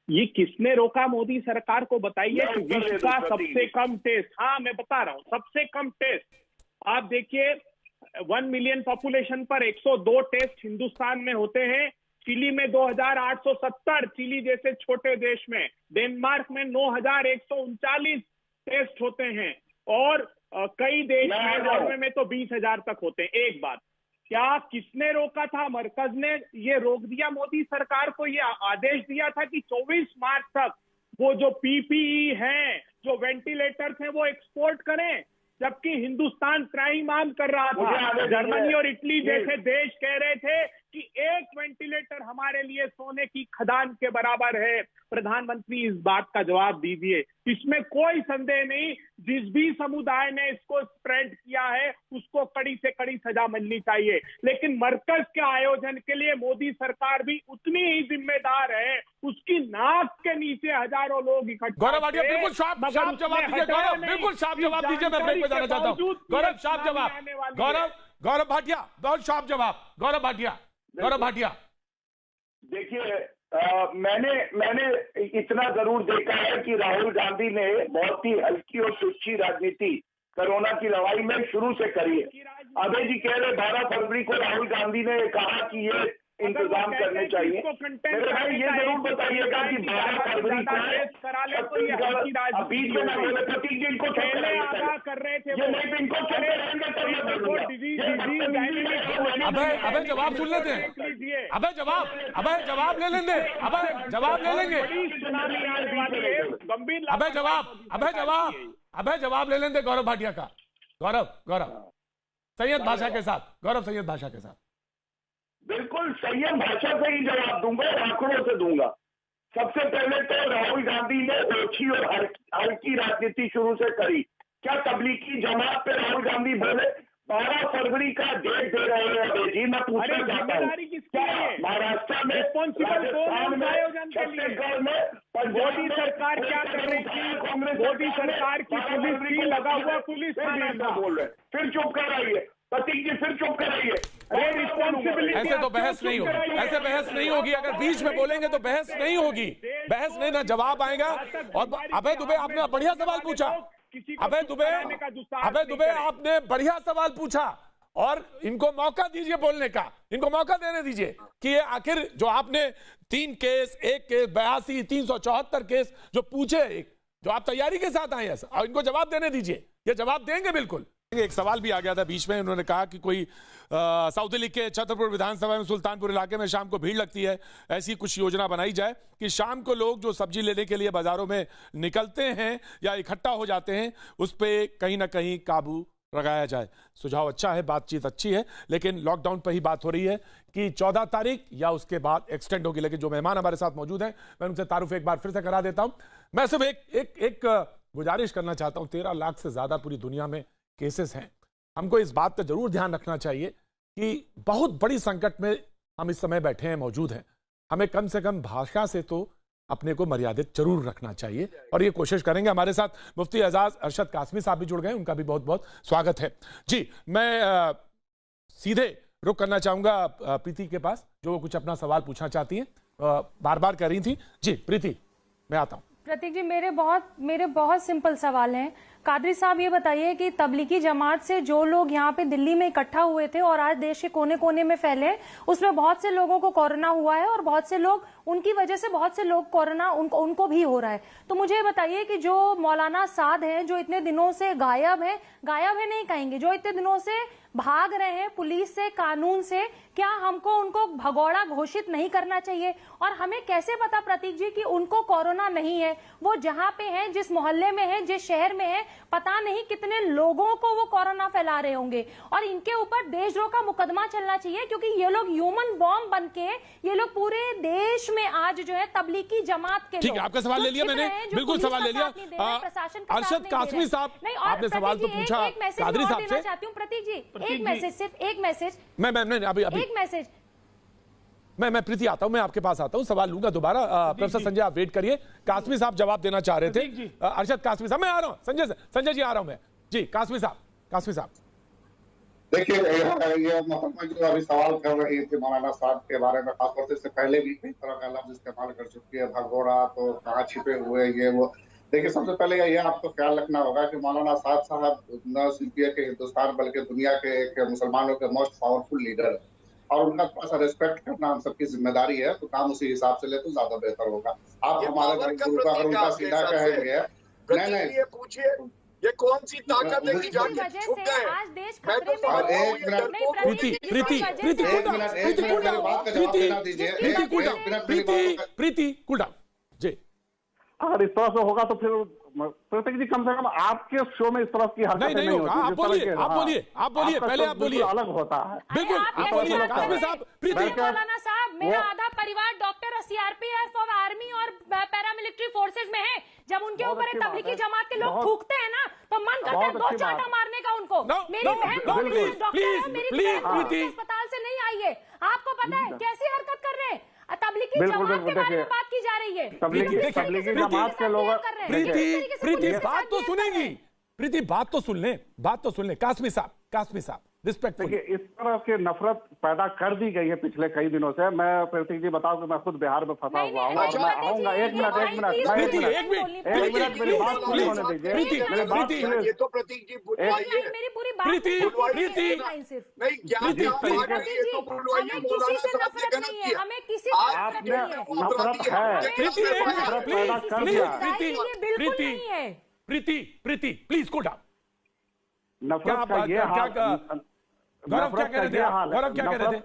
ये किसने रोका मोदी सरकार को बताइए? विश्व का सबसे कम टेस्ट, हाँ मैं बता रहा हूं, सबसे कम टेस्ट आप देखिए, 1 मिलियन पॉपुलेशन पर 102 टेस्ट हिंदुस्तान में होते हैं। चिली में 2870, चिली जैसे छोटे देश में। डेनमार्क में 9139 टेस्ट होते हैं और कई देश में, नॉर्वे में तो 20,000 तक होते हैं। एक बात, क्या किसने रोका था? मरकज ने ये रोक दिया। मोदी सरकार को ये आदेश दिया था कि 24 मार्च तक वो जो पीपीई हैं, जो वेंटिलेटर्स हैं, वो एक्सपोर्ट करें, जबकि हिंदुस्तान त्राहिमाम कर रहा था। जर्मनी और इटली जैसे देश कह रहे थे कि 1 वेंटिलेटर हमारे लिए सोने की खदान के बराबर है। प्रधानमंत्री इस बात का जवाब दीजिए। इसमें कोई संदेह नहीं, जिस भी समुदाय ने इसको स्प्रेड किया है उसको कड़ी से कड़ी सजा मिलनी चाहिए। लेकिन मरकज के आयोजन के लिए मोदी सरकार भी उतनी ही जिम्मेदार है। उसकी नाक के नीचे हजारों लोग इकट्ठे। गौरव भाटिया, बिल्कुल साफ जवाब दीजिए। गौरव, बिल्कुल साफ जवाब दीजिए, मैं ब्रेक पे जाना चाहता हूँ। गौरव, साफ जवाब। गौरव भाटिया, बहुत साफ जवाब। गौरव भाटिया, देखिए, मैंने इतना जरूर देखा है कि राहुल गांधी ने बहुत ही हल्की और तुच्छी राजनीति कोरोना की लड़ाई में शुरू से करी है। अभय जी कह रहे 12 फरवरी को राहुल गांधी ने कहा कि ये इंतजाम करने चाहिए। मेरे भाई ये जरूर बताइएगा कि 12 फरवरी को बीच में ना बोले प्रतीक जी इनको कर रहे थे ये नहीं इनको अबे जवाब सुन लेते हैं, अबे जवाब ले लेंगे, जवाब ले लेंगे, अबे जवाब ले लेंगे गौरव भाटिया का। गौरव संयत भाषा के साथ, संयत भाषा के साथ। बिल्कुल संयम भाषा से ही जवाब दूंगा, आंकड़ों से दूंगा। सबसे पहले तो राहुल गांधी ने ओछी और हल्की राजनीति शुरू से करी। क्या तबलीगी जमात पे राहुल गांधी बोले 12 फरवरी का डेट दे रहे हैं जी? मैं पूछना चाहता हूँ क्या महाराष्ट्र में, राजस्थान में, छत्तीसगढ़ में, मोदी सरकार क्या कर रही थी? मोदी सरकार की पुलिस थी, लगा हुआ पुलिस बोल रहे फिर चुप कर रही है प्रतीक जी, फिर चुप कराइए। ऐसे तो बहस नहीं होगी, ऐसे बहस नहीं होगी। अगर बीच में बोलेंगे तो बहस नहीं होगी, बहस नहीं, ना जवाब आएगा। और अभय दुबे आपने बढ़िया सवाल पूछा, अभय दुबे आपने बढ़िया सवाल पूछा और इनको मौका दीजिए बोलने का, इनको मौका देने दीजिए कि ये आखिर जो आपने 3 केस, 1 केस, 82, 374 केस जो पूछे, जो आप तैयारी के साथ आए हैं, और इनको जवाब देने दीजिए। ये जवाब देंगे बिल्कुल। एक सवाल भी आ गया था बीच में, उन्होंने कहा कि कोई साउथ दिल्ली के छतरपुर विधानसभा में सुल्तानपुर इलाके में शाम को भीड़ लगती है, ऐसी कुछ योजना बनाई जाए कि शाम को लोग जो सब्जी लेने के लिए बाजारों में निकलते हैं या इकट्ठा हो जाते हैं, उस पर कहीं ना कहीं काबू लगाया जाए। सुझाव अच्छा है, बातचीत अच्छी है, लेकिन लॉकडाउन पर ही बात हो रही है कि 14 तारीख या उसके बाद एक्सटेंड होगी। लेकिन जो मेहमान हमारे साथ मौजूद हैं, मैं उनसे तारुफ एक बार फिर से करा देता हूं। मैं सिर्फ एक गुजारिश करना चाहता हूं। 13 लाख से ज्यादा पूरी दुनिया में केसेस हैं। हमको इस बात का जरूर ध्यान रखना चाहिए कि बहुत बड़ी संकट में हम इस समय बैठे हैं, मौजूद हैं। हमें कम से कम भाषा से तो अपने को मर्यादित जरूर रखना चाहिए, और ये कोशिश करेंगे। हमारे साथ मुफ्ती एजाज अरशद कासमी साहब भी जुड़ गए, उनका भी बहुत बहुत स्वागत है। जी, मैं सीधे रुक करना चाहूंगा प्रीति के पास, जो कुछ अपना सवाल पूछना चाहती हैं, बार बार कर रही थी। जी प्रीति, मैं आता हूं। प्रतीक जी, मेरे बहुत सिंपल सवाल हैं। कादरी साहब, ये बताइए कि तबलीगी जमात से जो लोग यहाँ पे दिल्ली में इकट्ठा हुए थे और आज देश के कोने कोने में फैले, उसमें बहुत से लोगों को कोरोना हुआ है और बहुत से लोग, उनकी वजह से बहुत से लोग कोरोना उनको भी हो रहा है। तो मुझे बताइए कि जो मौलाना साद हैं, जो इतने दिनों से गायब है नहीं कहेंगे, जो इतने दिनों से भाग रहे हैं पुलिस से, कानून से, क्या हमको उनको भगोड़ा घोषित नहीं करना चाहिए? और हमें कैसे पता प्रतीक जी कि उनको कोरोना नहीं है? वो जहां पे हैं, जिस मोहल्ले में है, जिस शहर में है, पता नहीं कितने लोगों को वो कोरोना फैला रहे होंगे, और इनके ऊपर देशद्रोह का मुकदमा चलना चाहिए, क्योंकि ये लोग ह्यूमन बॉम्ब बनके ये लोग पूरे देश में आज जो है तबलीगी जमात के, ठीक है, आपका सवाल ले लिया मैंने, बिल्कुल सवाल ले लिया। अरशद कासमी साहब, आपने सवाल तो पूछा कादरी साहब से। चाहती हूँ प्रतीक जी, एक मैसेज, सिर्फ एक मैसेज, अभी एक मैसेज। मैं प्रीति आता हूं, मैं आपके पास आता हूं, सवाल लूंगा दोबारा। प्रोफेसर संजय आप वेट करिए, कासमी साहब जवाब देना चाह रहे थे। अरशद कासमी साहब, मैं आ रहा हूं, संजय जी आ रहा हूं मैं। जी कासमी साहब देखिए, ये मोहम्मद जो अभी सवाल कर रही थी मौलाना साहब के बारे में, खासतौर से इससे पहले भी कई तरह का लफ्ज इस्तेमाल कर चुकी है, भगोड़ा, तो कहाँ छिपे हुए, ये वो। देखिए, सबसे पहले ये आपको ख्याल रखना होगा कि मौलाना साहब न सिर्फ के हिंदुस्तान बल्कि दुनिया के एक मुसलमानों के मोस्ट पावरफुल लीडर है, और उनका थोड़ा सा रिस्पेक्ट करना हम सबकी जिम्मेदारी है। तो काम उसी हिसाब से ले तो ज्यादा बेहतर होगा। आप हमारे घर गुरु का उनका सीधा कहेंगे, नहीं पूछिए ये कौन सी ताकत है कि जाके छुप गए। आज देश खतरे में और एक मिनट प्रीति कूल डाउन जी। अगर इस तरह से होगा तो फिर प्रतीक जी, कम से कम आपके शो में इस तरह की हरकतें नहीं होती। आप बोलिए, पहले आप बोलिए। अलग होता है, बिल्कुल आप बोलिए। मौलाना साहब, मेरा आधा परिवार डॉक्टर, सीआरपीएफ और आर्मी और पैरामिलिट्री फोर्सेज में है। जब उनके ऊपर तबलीगी जमात के लोग थूकते हैं ना, तो मन करता है 2 चांटा मारने का उनको। मेरी बहन डॉक्टर है, मेरी बहन अस्पताल से नहीं आई है। आपको पता है कैसी हरकत कर रहे हैं? तबलीगी जमात के बारे में बात की जा रही है। तबलीगी जमात के लोग, प्रीति बात तो सुनेंगी, प्रीति बात तो सुन ले। कासमी साहब रिस्पेक्टफुल। देखिए, इस तरह की नफरत पैदा कर दी गई है पिछले कई दिनों से। मैं प्रतीक जी बताऊं कि मैं खुद बिहार में फंसा हुआ हूँ और मैं आऊंगा। एक मिनट मेरी बात पूरी होने दीजिए। मेरी बात ये तो प्रतीक जी मेरी पूरी बात हमें किसी आपने नफरत है। प्रीति प्लीज कूल डाउन। नफरत का ये हाल, गौरव क्या कह रहे थे? गौरव क्या कह रहे थे?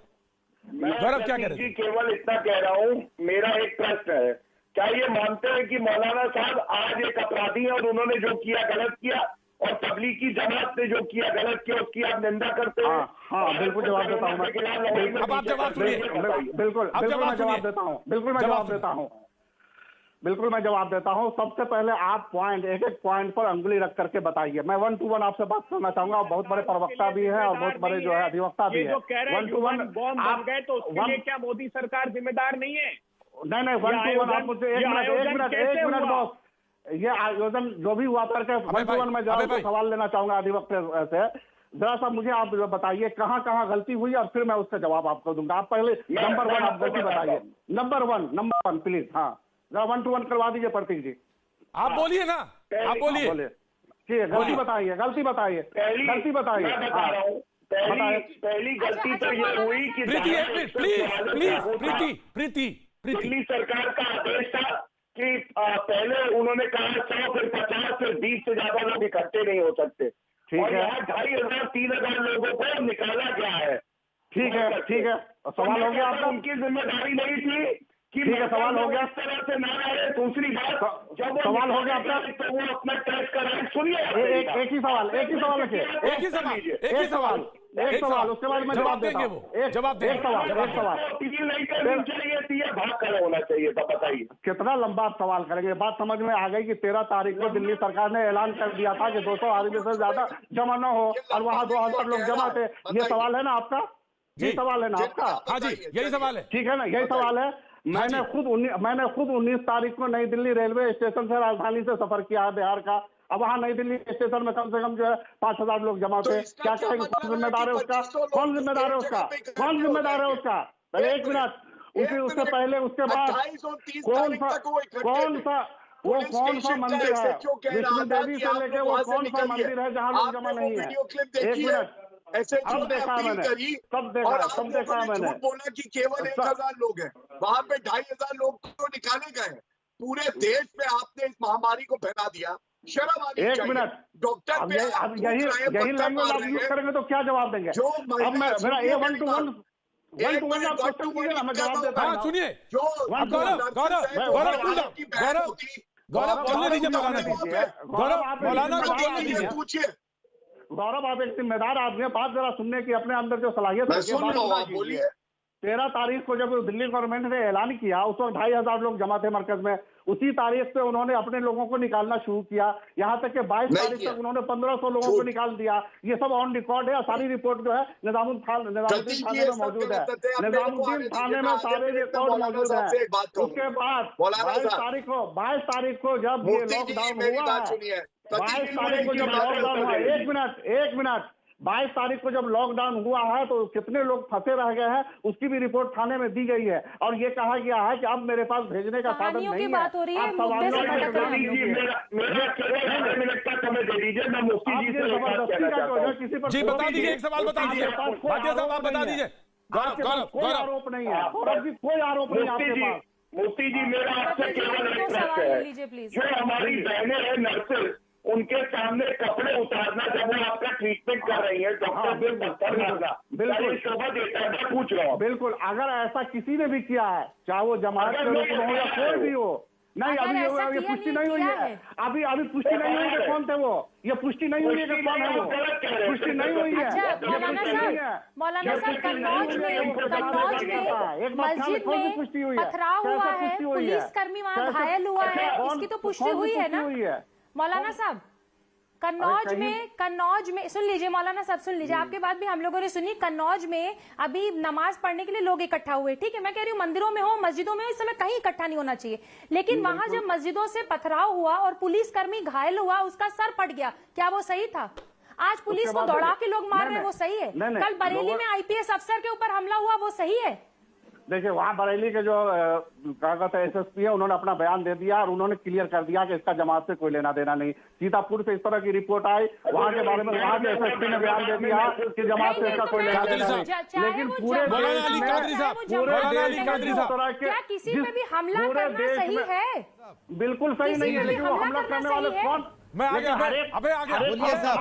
गौरव क्या कह रहे थे? केवल इतना कह रहा हूँ, मेरा एक प्रश्न है, क्या ये मानते हैं कि मौलाना साहब आज एक अपराधी हैं और उन्होंने जो किया गलत किया, और तबलीगी जमात ने जो किया गलत किया उसकी आप निंदा करते हैं? हाँ, बिल्कुल जवाब देता हूँ मैं। अब आप जवाब सुनिए। बिल्कुल मैं जवाब देता हूँ। बिल्कुल मैं जवाब देता हूँ। सबसे पहले आप एक एक पॉइंट पर अंगुली रख करके बताइए। मैं 1 to 1 आपसे बात करना चाहूंगा। आप बहुत बड़े प्रवक्ता भी हैं और बहुत बड़े जो है अधिवक्ता भी है। 1 to 1 बॉम्ब गए तो उसके लिए क्या मोदी सरकार जिम्मेदार नहीं है? नहीं 1 to 1 आप मुझे एक मिनट बॉस, ये आयोजन जो भी हुआ करके 1 to 1 में जरा सवाल लेना चाहूंगा अधिवक्ता से। जरा सा मुझे आप बताइए कहाँ गलती हुई और फिर मैं उसका जवाब आपको दूंगा। आप पहले नंबर 1 आप गलती बताइए। Number one please. हाँ, 1 to 1 करवा दीजिए प्रतीक जी। आप बोलिए ना, आप बोलिए। ठीक है, गलती बताइए। पहली गलती तो ये हुई कि दिल्ली सरकार का आदेश था कि पहले उन्होंने कहा 100 फिर 50 फिर 20 से ज्यादा लोग इकट्ठे नहीं हो सकते, और यहाँ 2500 3000 लोगों को निकाला गया है। ठीक है, सवाल हो गया आपका। उनकी जिम्मेदारी नहीं थी कि ठीक है, सवाल हो गया। इस तरह से ना रहे। दूसरी बात, जब सवाल हो गया आपका, तो वो अपना टेस्ट कर रहे हैं। सुनिए, एक ही सवाल रखिए। एक सवाल उसके बाद मैं जवाब देता हूँ। एक सवाल अपील नहीं करनी चाहिए थी, भाग खड़े होना चाहिए था। बताइए कितना लंबा आप सवाल करेंगे। बात समझ में आ गई कि 13 तारीख को दिल्ली सरकार ने ऐलान कर दिया था कि 200 आदमी से ज्यादा जमा न हो, और वहाँ 2000 लोग जमा थे। ये सवाल है ना आपका? यही सवाल है ना आपका? हाँ जी, यही सवाल है। ठीक है ना, यही सवाल है। मैंने खुद 19 तारीख को नई दिल्ली रेलवे स्टेशन से राजधानी से सफर किया है बिहार का। अब वहाँ नई दिल्ली स्टेशन में कम से कम जो है 5000 लोग जमा थे। क्या कहेंगे? कौन जिम्मेदार है उसका? कौन जिम्मेदार है उसका? पहले एक मिनट, उससे पहले उसके बाद कौन सा मंदिर है विष्णु देवी से लेके वो कौन सा मंदिर है जहाँ लोग जमा नहीं है? एक मिनट, ऐसे सब देखा मैंने। बोला कि केवल 1000 लोग हैं, वहाँ पे 2500 लोग तो निकाले गए। पूरे देश में आपने इस महामारी को फैला दिया। शर्म आनी चाहिए। एक मिनट, डॉक्टर अब यही लैंग्वेज आप यूज करेंगे तो क्या जवाब देंगे? अब मेरा 1 to 1 आप क्वेश्चन कीजिए ना, मैं जवाब देता हूँ। सुनिए, गौरव बोलने दीजिए। मौलाना को बोलने दीजिए। पूछिए गौरव, आप एक जिम्मेदार आदमी है, बात जरा सुनने की अपने अंदर जो सलाहियत है। बोलिए। 13 तारीख को जब दिल्ली गवर्नमेंट ने ऐलान किया, उस वक्त 2500 लोग जमा थे मरकज में। उसी तारीख से उन्होंने अपने लोगों को निकालना शुरू किया। यहाँ तक कि 22 तारीख तक उन्होंने 1500 लोगों को निकाल दिया। ये सब ऑन रिकॉर्ड है। सारी रिपोर्ट जो है निजामुद्दीन थाने में मौजूद है। निजामुद्दीन थाने में सारे रिकॉर्ड मौजूद है। उसके बाद 22 तारीख को जब ये लॉकडाउन हुआ है, 22 तारीख को जब लॉकडाउन हुआ, एक मिनट 22 तारीख को जब लॉकडाउन हुआ है तो कितने लोग फंसे रह गए हैं, उसकी भी रिपोर्ट थाने में दी गई है। और ये कहा गया है कि अब मेरे पास भेजने का साधन नहीं है। बात हो रही है, मुद्दे से भटक रहे हैं। मिनट का समय दे दीजिए, मैं मुफ्ती जी से जबरदस्ती का जो है किसी पर जी बता दीजिए, एक सवाल बता दीजिए। भाटिया साहब आप बता दीजिए। कोई आरोप नहीं है, कोई आरोप नहीं आपके पास। मुफ्ती जी, मेरा आपसे केवल एक प्रश्न है। जो हमारी बहनें हैं नर्सेज, उनके सामने कपड़े उतारना जब वो आपका ट्रीटमेंट कर रही है, डॉक्टर बिल्कुल शोभा देता है। मैं पूछ रहा हूँ, बिल्कुल अगर ऐसा किसी ने भी किया है, चाहे वो जमात के रूप में हो या कोई भी हो, नहीं अभी पुष्टि नहीं हुई है। अभी पुष्टि नहीं हुई है कौन थे वो, ये पुष्टि नहीं हुई है कि कौन है वो, पुष्टि नहीं हुई है। मौलाना साहब, कन्नौज में मस्जिद में पथराव हुआ है, पुलिसकर्मी वहाँ घायल हुआ है, इसकी तो पुष्टि हुई है ना मौलाना साहब? कन्नौज में सुन लीजिए मौलाना साहब, सुन लीजिए, आपके बात भी हम लोगों ने सुनी। कन्नौज में अभी नमाज पढ़ने के लिए लोग इकट्ठा हुए, ठीक है, मैं कह रही हूँ मंदिरों में हो, मस्जिदों में हो, इस समय कहीं इकट्ठा नहीं होना चाहिए। लेकिन वहां जब मस्जिदों से पथराव हुआ और पुलिसकर्मी घायल हुआ, उसका सर फट गया, क्या वो सही था? आज पुलिस को दौड़ा के लोग मार रहे हैं, वो सही है? कल बरेली में आईपीएस अफसर के ऊपर हमला हुआ, वो सही है? देखिए, वहां बरेली के जो क्या कहते हैं एसएसपी है, उन्होंने अपना बयान दे दिया और उन्होंने क्लियर कर दिया कि इसका जमात से कोई लेना देना नहीं। सीतापुर से इस तरह की रिपोर्ट आई, वहां के बारे में वहां के एसएसपी ने बयान दे दिया कि जमात से इसका कोई लेना देना नहीं। लेकिन पूरे क्या किसी पे भी हमला करना सही है? बिल्कुल सही नहीं है, लेकिन वो हमला करने वाले कौन? मैं आगे बोलिए साहब,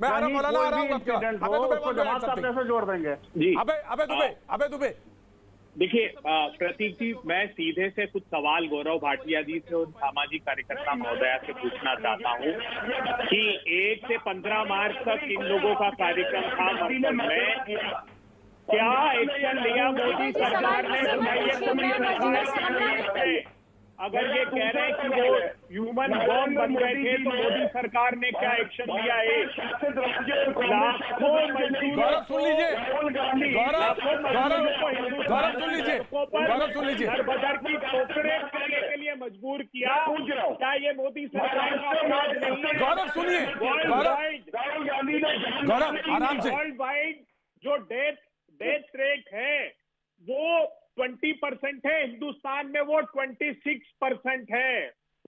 मैं आ रहा मौलाना आ रहा हूं आपके पास। कैसे जोड़ देंगे जी? अबे दुबे देखिए प्रतीक जी, मैं सीधे से कुछ सवाल गौरव भाटिया जी से और सामाजिक कार्यकर्ता महोदया से पूछना चाहता हूँ कि 1 से 15 मार्च तक इन लोगों का कार्यक्रम था मरकज में, क्या एक्शन लिया मोदी सरकार ने? अगर ये कह रहे हैं कि वो ह्यूमन बॉम्ब बन गए थे तो मोदी सरकार ने क्या एक्शन लिया है? गौरव सुन लीजिए, गौरव सुन लीजिए, बदर की कोऑपरेट करने के लिए मजबूर किया, क्या ये मोदी सरकार का अपराध नहीं है? गौरव सुनिए, गौरव आराम से। वर्ल्ड वाइड जो डेथ रेट है वो 20% है, हिंदुस्तान में वो 26% है।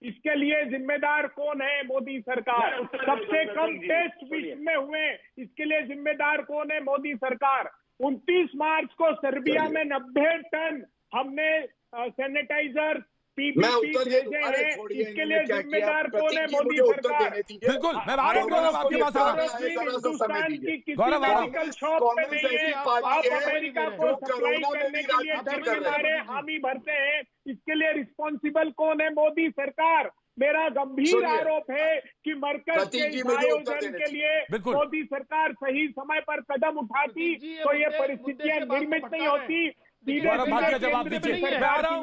इसके लिए जिम्मेदार कौन है? मोदी सरकार। सबसे कम टेस्ट विश्व में हुए, इसके लिए जिम्मेदार कौन है? मोदी सरकार। 29 मार्च को सर्बिया में 90 टन हमने सैनिटाइजर पीपीई भेजे हैं, इसके लिए जिम्मेदार कौन है? मोदी सरकार। बिल्कुल, मैं आ रहा हूं गौरव, आपके पास आ रहा हूं। हिंदुस्तान की किसी मेडिकल शॉप में नहीं है, आप अमेरिका को सप्लाई करने के लिए डर के मारे हामी भरते हैं, इसके लिए रिस्पॉन्सिबल कौन है? मोदी सरकार। मेरा गंभीर आरोप है कि मरकज के आयोजन के लिए मोदी सरकार सही समय पर कदम उठाती तो ये परिस्थितियां निर्मित नहीं होती। गौरव भाटिया जवाब दीजिए, मैं आ रहा हूं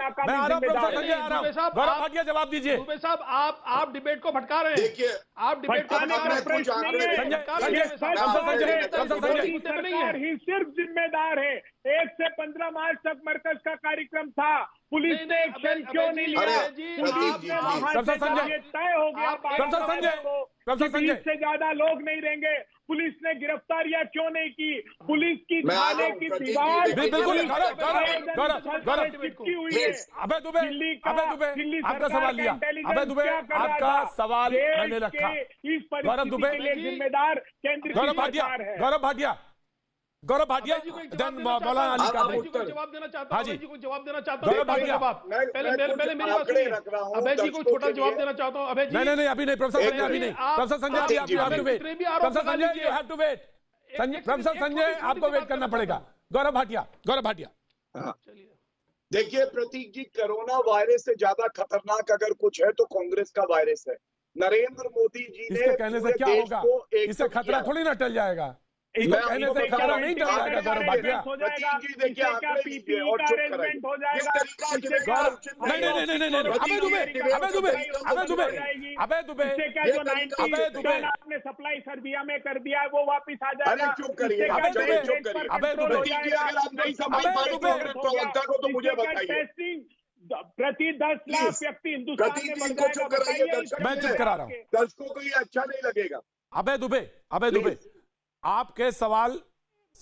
प्रोफेसर संजय आ रहा हूं। गौरव भाटिया जवाब दीजिए। दुबे साहब, आप डिबेट को भटका रहे हैं। देखिए, आप डिबेट को सरकार ही सिर्फ जिम्मेदार है। 1 से 15 मार्च तक मरकज का कार्यक्रम था, पुलिस ने एक्शन क्यों नहीं लिया? प्रोफेसर संजय तय हो गया, प्रोफेसर संजय से ज्यादा लोग नहीं रहेंगे। पुलिस ने गिरफ्तारियां क्यों नहीं की? पुलिस की थाने की दीवार चिपकी हुई है। अबे दुबे, आपका सवाल लिया। अबे दुबे, आपका सवाल मैंने रखा। गौरव दुबे, जिम्मेदार केंद्र सरकार है। गौरव भाटिया मौलाना अली कादरी को जवाब देना चाहता हूं। हाँ जी, को जवाब देना चाहता हूं। पहले मेरी बात सुनिए। अभय जी को छोटा जवाब देना चाहता हूं। अभय जी नहीं, अभी नहीं प्रोफेसर संजय, अभी नहीं। Professor Sanjay, you have to wait. Professor Sanjay, you have to wait. Professor Sanjay, आपको वेट करना पड़ेगा। गौरव भाटिया। देखिए प्रतीक जी, कोरोना वायरस से ज्यादा खतरनाक अगर कुछ है तो कांग्रेस का वायरस है। नरेंद्र मोदी जी ने इसके कहने से क्या होगा? इससे खतरा थोड़ी ना टल जाएगा। इसको कहने से खतरा नहीं टल जाएगा। गौरव भाटिया, देखिए आंकड़े लीजिए और चुप कराइए। नहीं, आपने सप्लाई सर्बिया में कर दिया, वो वापिस आ जाएगा। अरे चुप करिए, अगर आप नहीं समझ पाए प्रवक्ता को तो मुझे बताइए। प्रति 10 लाख व्यक्ति हिंदुस्तान में बढ़ जाएगा। मैं चुप करा रहा हूँ। दर्शकों को ये अच्छा नहीं लगेगा। अबे दुबे, आपके सवाल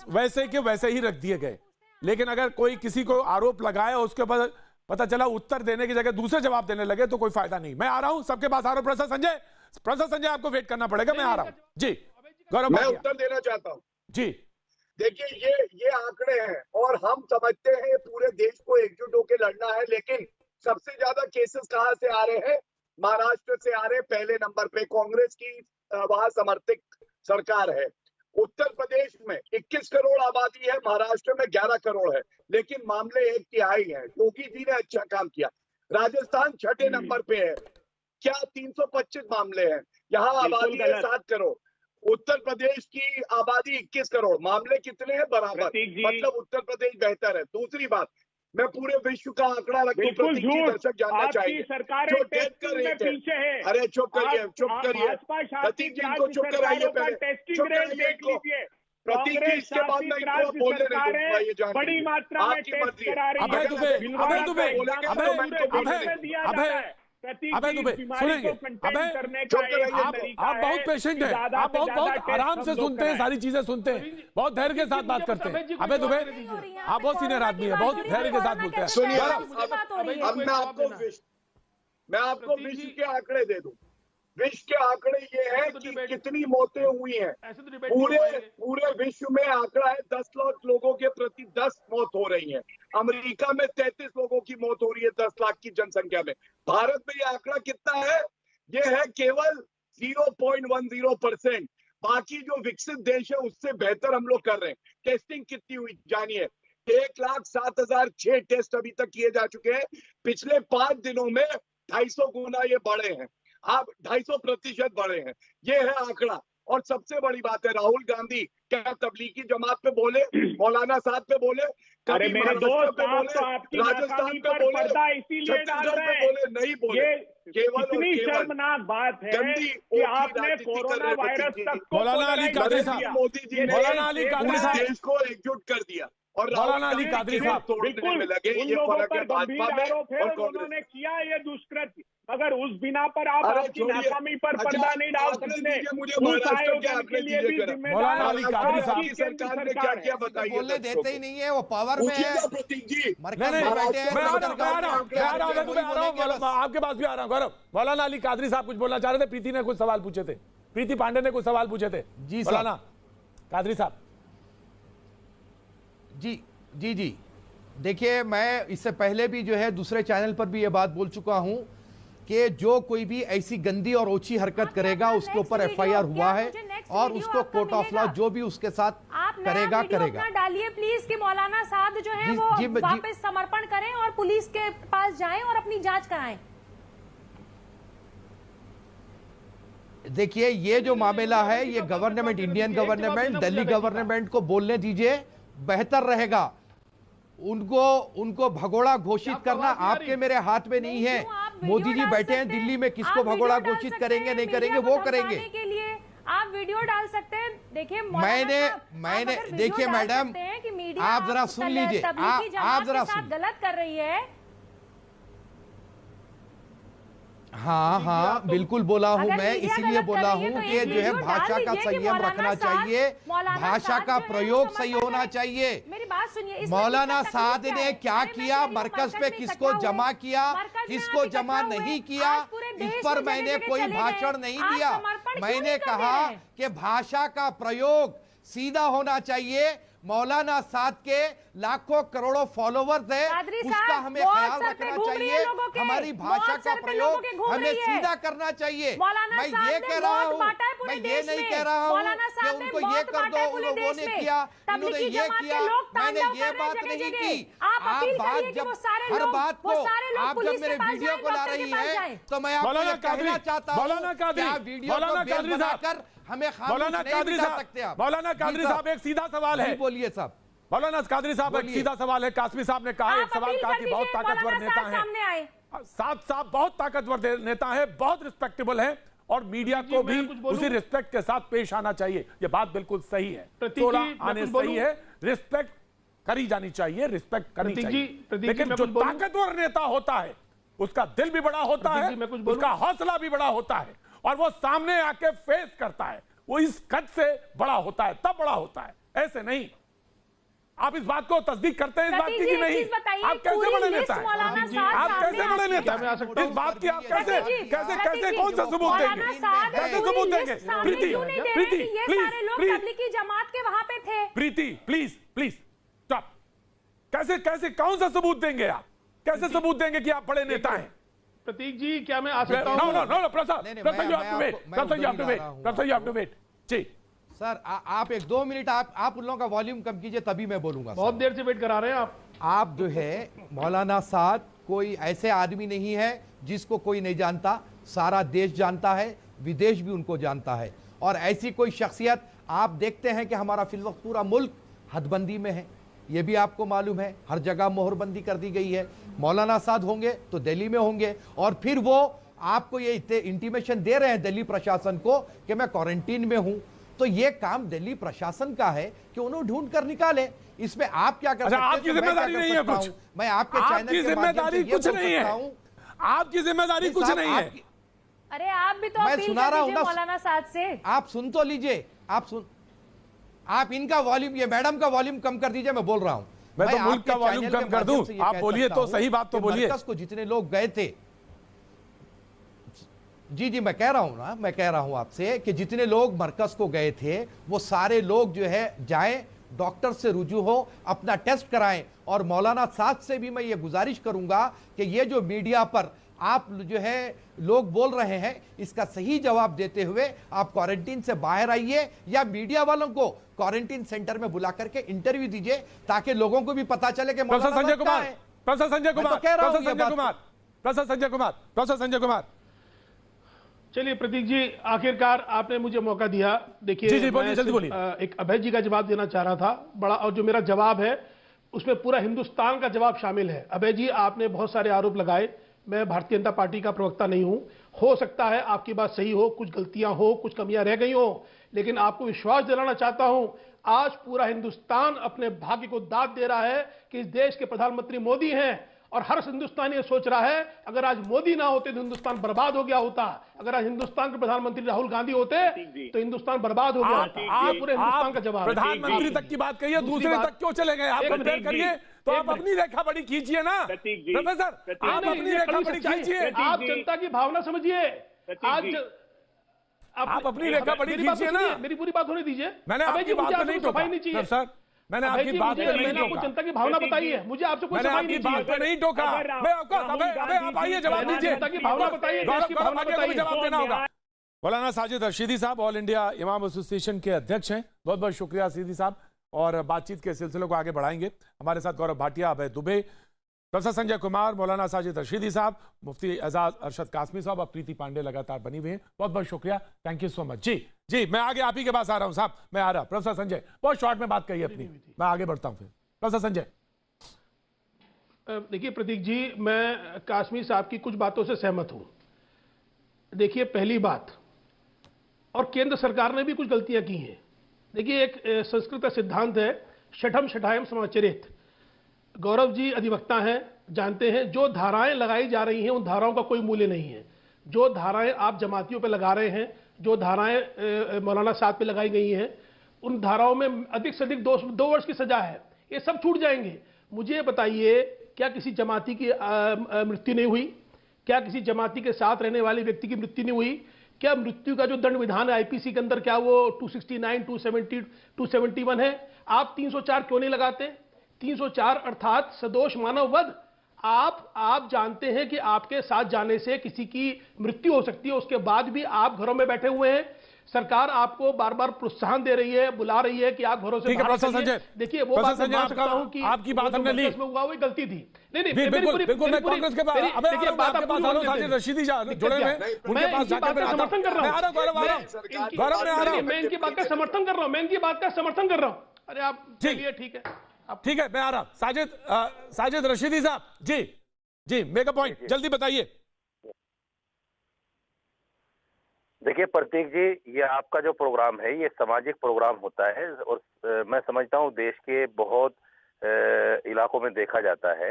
वैसे के वैसे ही रख दिए गए, लेकिन अगर कोई किसी को आरोप लगाए और उसके बाद पता चला उत्तर देने की जगह दूसरे जवाब देने लगे तो कोई फायदा नहीं। मैं आ रहा हूं, सबके पास आ रहा हूं। प्रोफेसर संजय, आपको वेट करना पड़ेगा। मैं आ रहा हूं जी। गौरव, मैं उत्तर देना चाहता हूं जी। देखिए, ये आंकड़े हैं और हम समझते हैं पूरे देश को एकजुट होकर लड़ना है, लेकिन सबसे ज्यादा केसेस कहां से आ रहे हैं? महाराष्ट्र से आ रहे हैं पहले नंबर पे। कांग्रेस की वहां समर्थित सरकार है। उत्तर प्रदेश में 21 करोड़ आबादी है, महाराष्ट्र में 11 करोड़ है, लेकिन मामले 1 तिहाई है। योगी जी ने अच्छा काम किया। राजस्थान 6ठे नंबर पे है, क्या 325 मामले हैं। यहाँ आबादी है 7 करोड़। उत्तर प्रदेश की आबादी 21 करोड़, मामले कितने हैं? बराबर। मतलब उत्तर प्रदेश बेहतर है। दूसरी बात, मैं पूरे विश्व का आंकड़ा रखूं, दर्शक जानना चाहिए जो डेथ का रेट है। अरे चुप करिए। प्रतीक जी को चुप कराइए पहले। चुप कराइए प्रतीक जी, इसके बाद मैं इनको बोलने नहीं दूंगा। बड़ी मात्रा में टेस्ट करा रही है। अबे दुबे सुनेंगे, अबे आप बहुत पेशेंट हैं, आप बहुत आराम से सुनते हैं, सारी चीजें सुनते हैं, बहुत धैर्य के साथ बात करते हैं। अबे दुबे आप बहुत सीनियर आदमी है, बहुत धैर्य के साथ बोलते हैं। सुनिए, अब मैं आपको विश्व के आंकड़े दे दूं। विश्व के आंकड़े ये हैं कि कितनी मौतें हुई हैं। पूरे विश्व में आंकड़ा है 10 लाख लोगों के प्रति 10 मौत हो रही है। अमेरिका में 33 लोगों की मौत हो रही है 10 लाख की जनसंख्या में। भारत में ये आंकड़ा कितना है? ये है केवल 0.10%। बाकी जो विकसित देश है उससे बेहतर हम लोग कर रहे हैं। टेस्टिंग कितनी हुई जानिए, 1,07,006 टेस्ट अभी तक किए जा चुके हैं। पिछले 5 दिनों में 250 गुना ये बढ़े हैं, आप 250% बढ़े हैं। ये है आंकड़ा। और सबसे बड़ी बात है, राहुल गांधी क्या तबलीगी जमात पे बोले, मौलाना साहब पे बोले, अरे मेरे दोस्त पे बोले, राजस्थान पे बोले, छत्तीसगढ़ पे बोले, नहीं बोले। केवल इतनी शर्मनाक बात है कि आपने कोरोना वायरस तक मौलाना अली कादरी साहब, मोदी जी ने मौलाना अली कादरी साहब देश को एकजुट कर दिया और मौलाना अली कादरी साहब बिल्कुल लगे। ये फर्क है भाजपा में और उन्होंने किया ये दुष्कृत्य। अगर उस बिना पर आप आपकी नाकामी पर पर्दा नहीं डाल सकते, उस आयोजन के लिए भी मौलाना अली कादरी साहब की सरकार ने क्या क्या बताइए? बोलने देते ही नहीं है, वो पावर में है। प्रतीक जी मरकज में बैठे हैं, मैं आ रहा हूं, आपके पास भी आ रहा हूं। गौरव, मौलाना अली कादरी साहब कुछ बोलना चाह रहे थे, प्रीति ने कुछ सवाल पूछे थे, प्रीति पांडे ने कुछ सवाल पूछे थे। जी मौलाना कादरी साहब। जी देखिए, मैं इससे पहले भी जो है दूसरे चैनल पर भी ये बात बोल चुका हूं कि जो कोई भी ऐसी गंदी और ओछी हरकत करेगा उसके ऊपर FIR हुआ है और उसको कोर्ट ऑफ लॉ जो भी उसके साथ करेगा डालिए प्लीज कि मौलाना साद जो है वो वापस समर्पण करें और पुलिस के पास जाएं और अपनी जांच कराएं। देखिए, ये जो मामला है ये government, Indian government, Delhi government को बोलने दीजिए, बेहतर रहेगा। उनको भगोड़ा घोषित करना आपके मेरे हाथ में नहीं है। मोदी जी बैठे हैं दिल्ली में, किसको भगोड़ा घोषित करेंगे नहीं करेंगे वो करेंगे। के लिए आप वीडियो डाल सकते हैं। देखिए मैंने देखिए मैडम, आप जरा सुन लीजिए, आप जरा गलत कर रही है। हाँ बिल्कुल बोला हूं मैं, इसीलिए बोला हूं कि जो है भाषा का संयम रखना चाहिए, भाषा का प्रयोग सही होना चाहिए। मेरी बात सुनिए, मौलाना साद ने क्या किया, मरकज पे किसको जमा किया, किसको जमा नहीं किया, इस पर मैंने कोई भाषण नहीं दिया। मैंने कहा कि भाषा का प्रयोग सीधा होना चाहिए। मौलाना साद के लाखों करोड़ों फॉलोवर्स है, उसका हमें ख्याल रखना चाहिए। हमारी भाषा का प्रयोग हमें सीधा करना चाहिए। मैं ये कह रहा हूँ, मैं ये नहीं कह रहा हूँ कि उनको ये कर दो, उन्होंने किया, इन्होंने ये किया, मैंने ये बात नहीं की। आप बात जब हर बात को आप जब मेरे वीडियो को ला रही है तो मैं आपको कहना चाहता हूँ आप वीडियो को बेल बनाकर हमें मौलाना कादरी साहब, मौलाना कादरी साहब एक सीधा सवाल है। बोलिए साहब। मौलाना कादरी साहब एक सीधा सवाल है। कासमी साहब ने कहा, एक सवाल कहा कि बहुत ताकतवर नेता हैं, साद साहब बहुत ताकतवर नेता है, बहुत रिस्पेक्टेबल है और मीडिया को भी उसी रिस्पेक्ट के साथ पेश आना चाहिए। ये बात बिल्कुल सही है, थोड़ा आने सही है, रिस्पेक्ट करी जानी चाहिए, रिस्पेक्ट करनी चाहिए। लेकिन जो ताकतवर नेता होता है उसका दिल भी बड़ा होता है, उसका हौसला भी बड़ा होता है और वो सामने आके फेस करता है, वो इस कद से बड़ा होता है, तब बड़ा होता है, ऐसे नहीं। आप इस बात को तस्दीक करते हैं इस बात की कि नहीं? आप कैसे बड़े नेता हैं? आप कैसे बड़े नेता हैं? इस बात की आप कैसे कैसे कैसे कौन सा सबूत देंगे? कैसे सबूत देंगे? प्रीति प्रीति प्लीज जमात के वहां पे थे। प्रीति प्लीज प्लीज स्टॉप। कैसे कैसे कौन सा सबूत देंगे आप? कैसे सबूत देंगे कि आप बड़े नेता हैं? प्रतीक जी क्या मैं आ सकता हूं? No Prasad you have to wait जी सर। आप 1-2 मिनट आप उन लोगों का वॉल्यूम कम कीजिए तभी मैं बोलूंगा। बहुत देर से वेट करा रहे हैं आप जो है मौलाना साद कोई ऐसे आदमी नहीं है जिसको कोई नहीं जानता, सारा देश जानता है, विदेश भी उनको जानता है। और ऐसी कोई शख्सियत आप देखते हैं कि हमारा फिल वक्त पूरा मुल्क हदबंदी में है, ये भी आपको मालूम है, हर जगह मोहरबंदी कर दी गई है। मौलाना साद होंगे तो दिल्ली में होंगे और फिर वो आपको ये इंटीमेशन दे रहे हैं दिल्ली प्रशासन को कि मैं क्वारंटीन में हूं। तो ये काम दिल्ली प्रशासन का है कि उन्हें ढूंढ कर निकाले। इसमें आप क्या कर सकते हैं? आपकी जिम्मेदारी नहीं है कुछ। मैं आपके चैनल की जिम्मेदारी कुछ नहीं है। आपकी जिम्मेदारी कुछ नहीं है। अरे आप भी तो मैं अपील सुना कर रहा हूं दीजिए ना, मौलाना साद से। आप सुन तो लीजिए, आप इनका वॉल्यूम, ये मैडम का वॉल्यूम कम कर दीजिए, मैं बोल रहा हूं। मैं तो मुल्क आपके का वॉल्यूम चैनल कम के कर दूं, माध्यम से ये आप कह बोलिए सकता तो हूं सही बात तो कि बोलिए। मरकज को जितने लोग गए थे, जी मैं कह रहा हूं ना, मैं कह रहा हूं आपसे कि जितने लोग मरकज को गए थे वो सारे लोग जो है जाएं, डॉक्टर से रुजू हो, अपना टेस्ट कराएं। और मौलाना साद से भी मैं ये गुजारिश करूंगा कि ये जो मीडिया पर आप जो है लोग बोल रहे हैं, इसका सही जवाब देते हुए आप क्वारंटीन से बाहर आइए या मीडिया वालों को क्वारंटीन सेंटर में बुला करके इंटरव्यू दीजिए, ताकि लोगों को भी पता चले कि professor Sanjay Kumar, professor Sanjay Kumar, professor Sanjay Kumar, professor Sanjay Kumar, professor Sanjay Kumar. चलिए प्रतीक जी, आखिरकार आपने मुझे मौका दिया। देखिए जी बोलिए, जल्दी बोलिए। एक अभय जी का जवाब देना चाह रहा था बड़ा, और जो मेरा जवाब है उसमें पूरा हिंदुस्तान का जवाब शामिल है। अभय जी, आपने बहुत सारे आरोप लगाए, मैं भारतीय जनता पार्टी का प्रवक्ता नहीं हूं, हो सकता है आपकी बात सही हो, कुछ गलतियां हो, कुछ कमियां रह गई हो, लेकिन आपको विश्वास दिलाना चाहता हूं, आज पूरा हिंदुस्तान अपने भाग्य को दाद दे रहा है कि इस देश के प्रधानमंत्री मोदी हैं। और हर हिंदुस्तानी ये सोच रहा है अगर आज मोदी ना होते तो हिंदुस्तान बर्बाद हो गया होता, अगर आज हिंदुस्तान के प्रधानमंत्री राहुल गांधी होते तो हिंदुस्तान बर्बाद हो गया होता। ये पूरे हिंदुस्तान का जवाब है। प्रधानमंत्री तक की बात कहिए, दूसरे तक क्यों चले गए? आप कंपेयर करिए तो आप अपनी रेखा बड़ी खींचिए ना प्रोफेसर, आप अपनी रेखा बड़ी खींचिए। आप जनता की भावना समझिए, आज आप अपनी रेखा बड़ी खींचिए ना। मेरी पूरी बात होने दीजिए। मैंने आपकी बात को नहीं टोका सर, मैंने आपकी बात को नहीं टोका। जनता की भावना बताइए, मुझे आपसे कोई सफाई नहीं चाहिए। बात को नहीं टोका मैं आपको। अबे आप आइए, जवाब दीजिए। जनता की भावना बताइए, देश की भावना बताइए। जवाब देना होगा। मौलाना साजिद रशीदी साहब ऑल इंडिया इमाम एसोसिएशन के अध्यक्ष हैं, बहुत बहुत शुक्रिया सीदी साहब। और बातचीत के सिलसिले को आगे बढ़ाएंगे। हमारे साथ गौरव भाटिया, अभय दुबे, प्रोफेसर संजय कुमार, मौलाना साजिद रशीदी साहब, मुफ्ती एजाज अरशद कासमी साहब और प्रीति पांडे लगातार बनी हुई हैं। बहुत बहुत शुक्रिया, थैंक यू सो मच। जी मैं आगे आप ही के पास आ रहा हूं साहब, मैं आ रहा। प्रोफेसर संजय बहुत शॉर्ट में बात कही अपनी, मैं आगे बढ़ता हूं फिर। प्रोफेसर संजय। देखिए प्रतीक जी, मैं कासमी साहब की कुछ बातों से सहमत हूं। देखिए पहली बात, और केंद्र सरकार ने भी कुछ गलतियां की हैं। देखिए एक संस्कृत का सिद्धांत है, शठम शठायम समाचरित। गौरव जी अधिवक्ता हैं, जानते हैं जो धाराएं लगाई जा रही हैं उन धाराओं का कोई मूल्य नहीं है। जो धाराएं आप जमातियों पे लगा रहे हैं, जो धाराएं मौलाना साहब पे लगाई गई हैं, उन धाराओं में अधिक से अधिक 2 वर्ष की सजा है। ये सब छूट जाएंगे। मुझे बताइए, क्या किसी जमाती की मृत्यु नहीं हुई? क्या किसी जमाती के साथ रहने वाले व्यक्ति की मृत्यु नहीं हुई? क्या मृत्यु का जो दंड विधान है आईपीसी के अंदर, क्या वो 269, 270, 271 है? आप 304 क्यों नहीं लगाते? 304 अर्थात सदोष मानव वध। आप जानते हैं कि आपके साथ जाने से किसी की मृत्यु हो सकती है, उसके बाद भी आप घरों में बैठे हुए हैं। सरकार आपको बार बार प्रोत्साहन दे रही है, बुला रही है कि आप घरों से बाहर निकलिए। देखिए वो बात मैं मान सकता हूं कि आपकी बात हमने ली, में हुआ वो गलती थी। नहीं बिल्कुल मैं कांग्रेस के पास, देखिए बात आपके पास आ रहा हूं, साजिद रशीदी जुड़े हुए, उनके पास जाके मैं समर्थन कर रहा हूं। मैं आ रहा हूं, गौरव मैं आ रहा हूं, मैं इनकी बात का समर्थन कर रहा हूं, मैं इनकी बात का समर्थन कर रहा हूं। अरे आप चलिए, ठीक है, ठीक है, मैं आ रहा हूं। साजिद रशीदी साहब, जी मेक अ पॉइंट, जल्दी बताइए। देखिए प्रतीक जी, ये आपका जो प्रोग्राम है ये सामाजिक प्रोग्राम होता है और मैं समझता हूँ देश के बहुत इलाकों में देखा जाता है।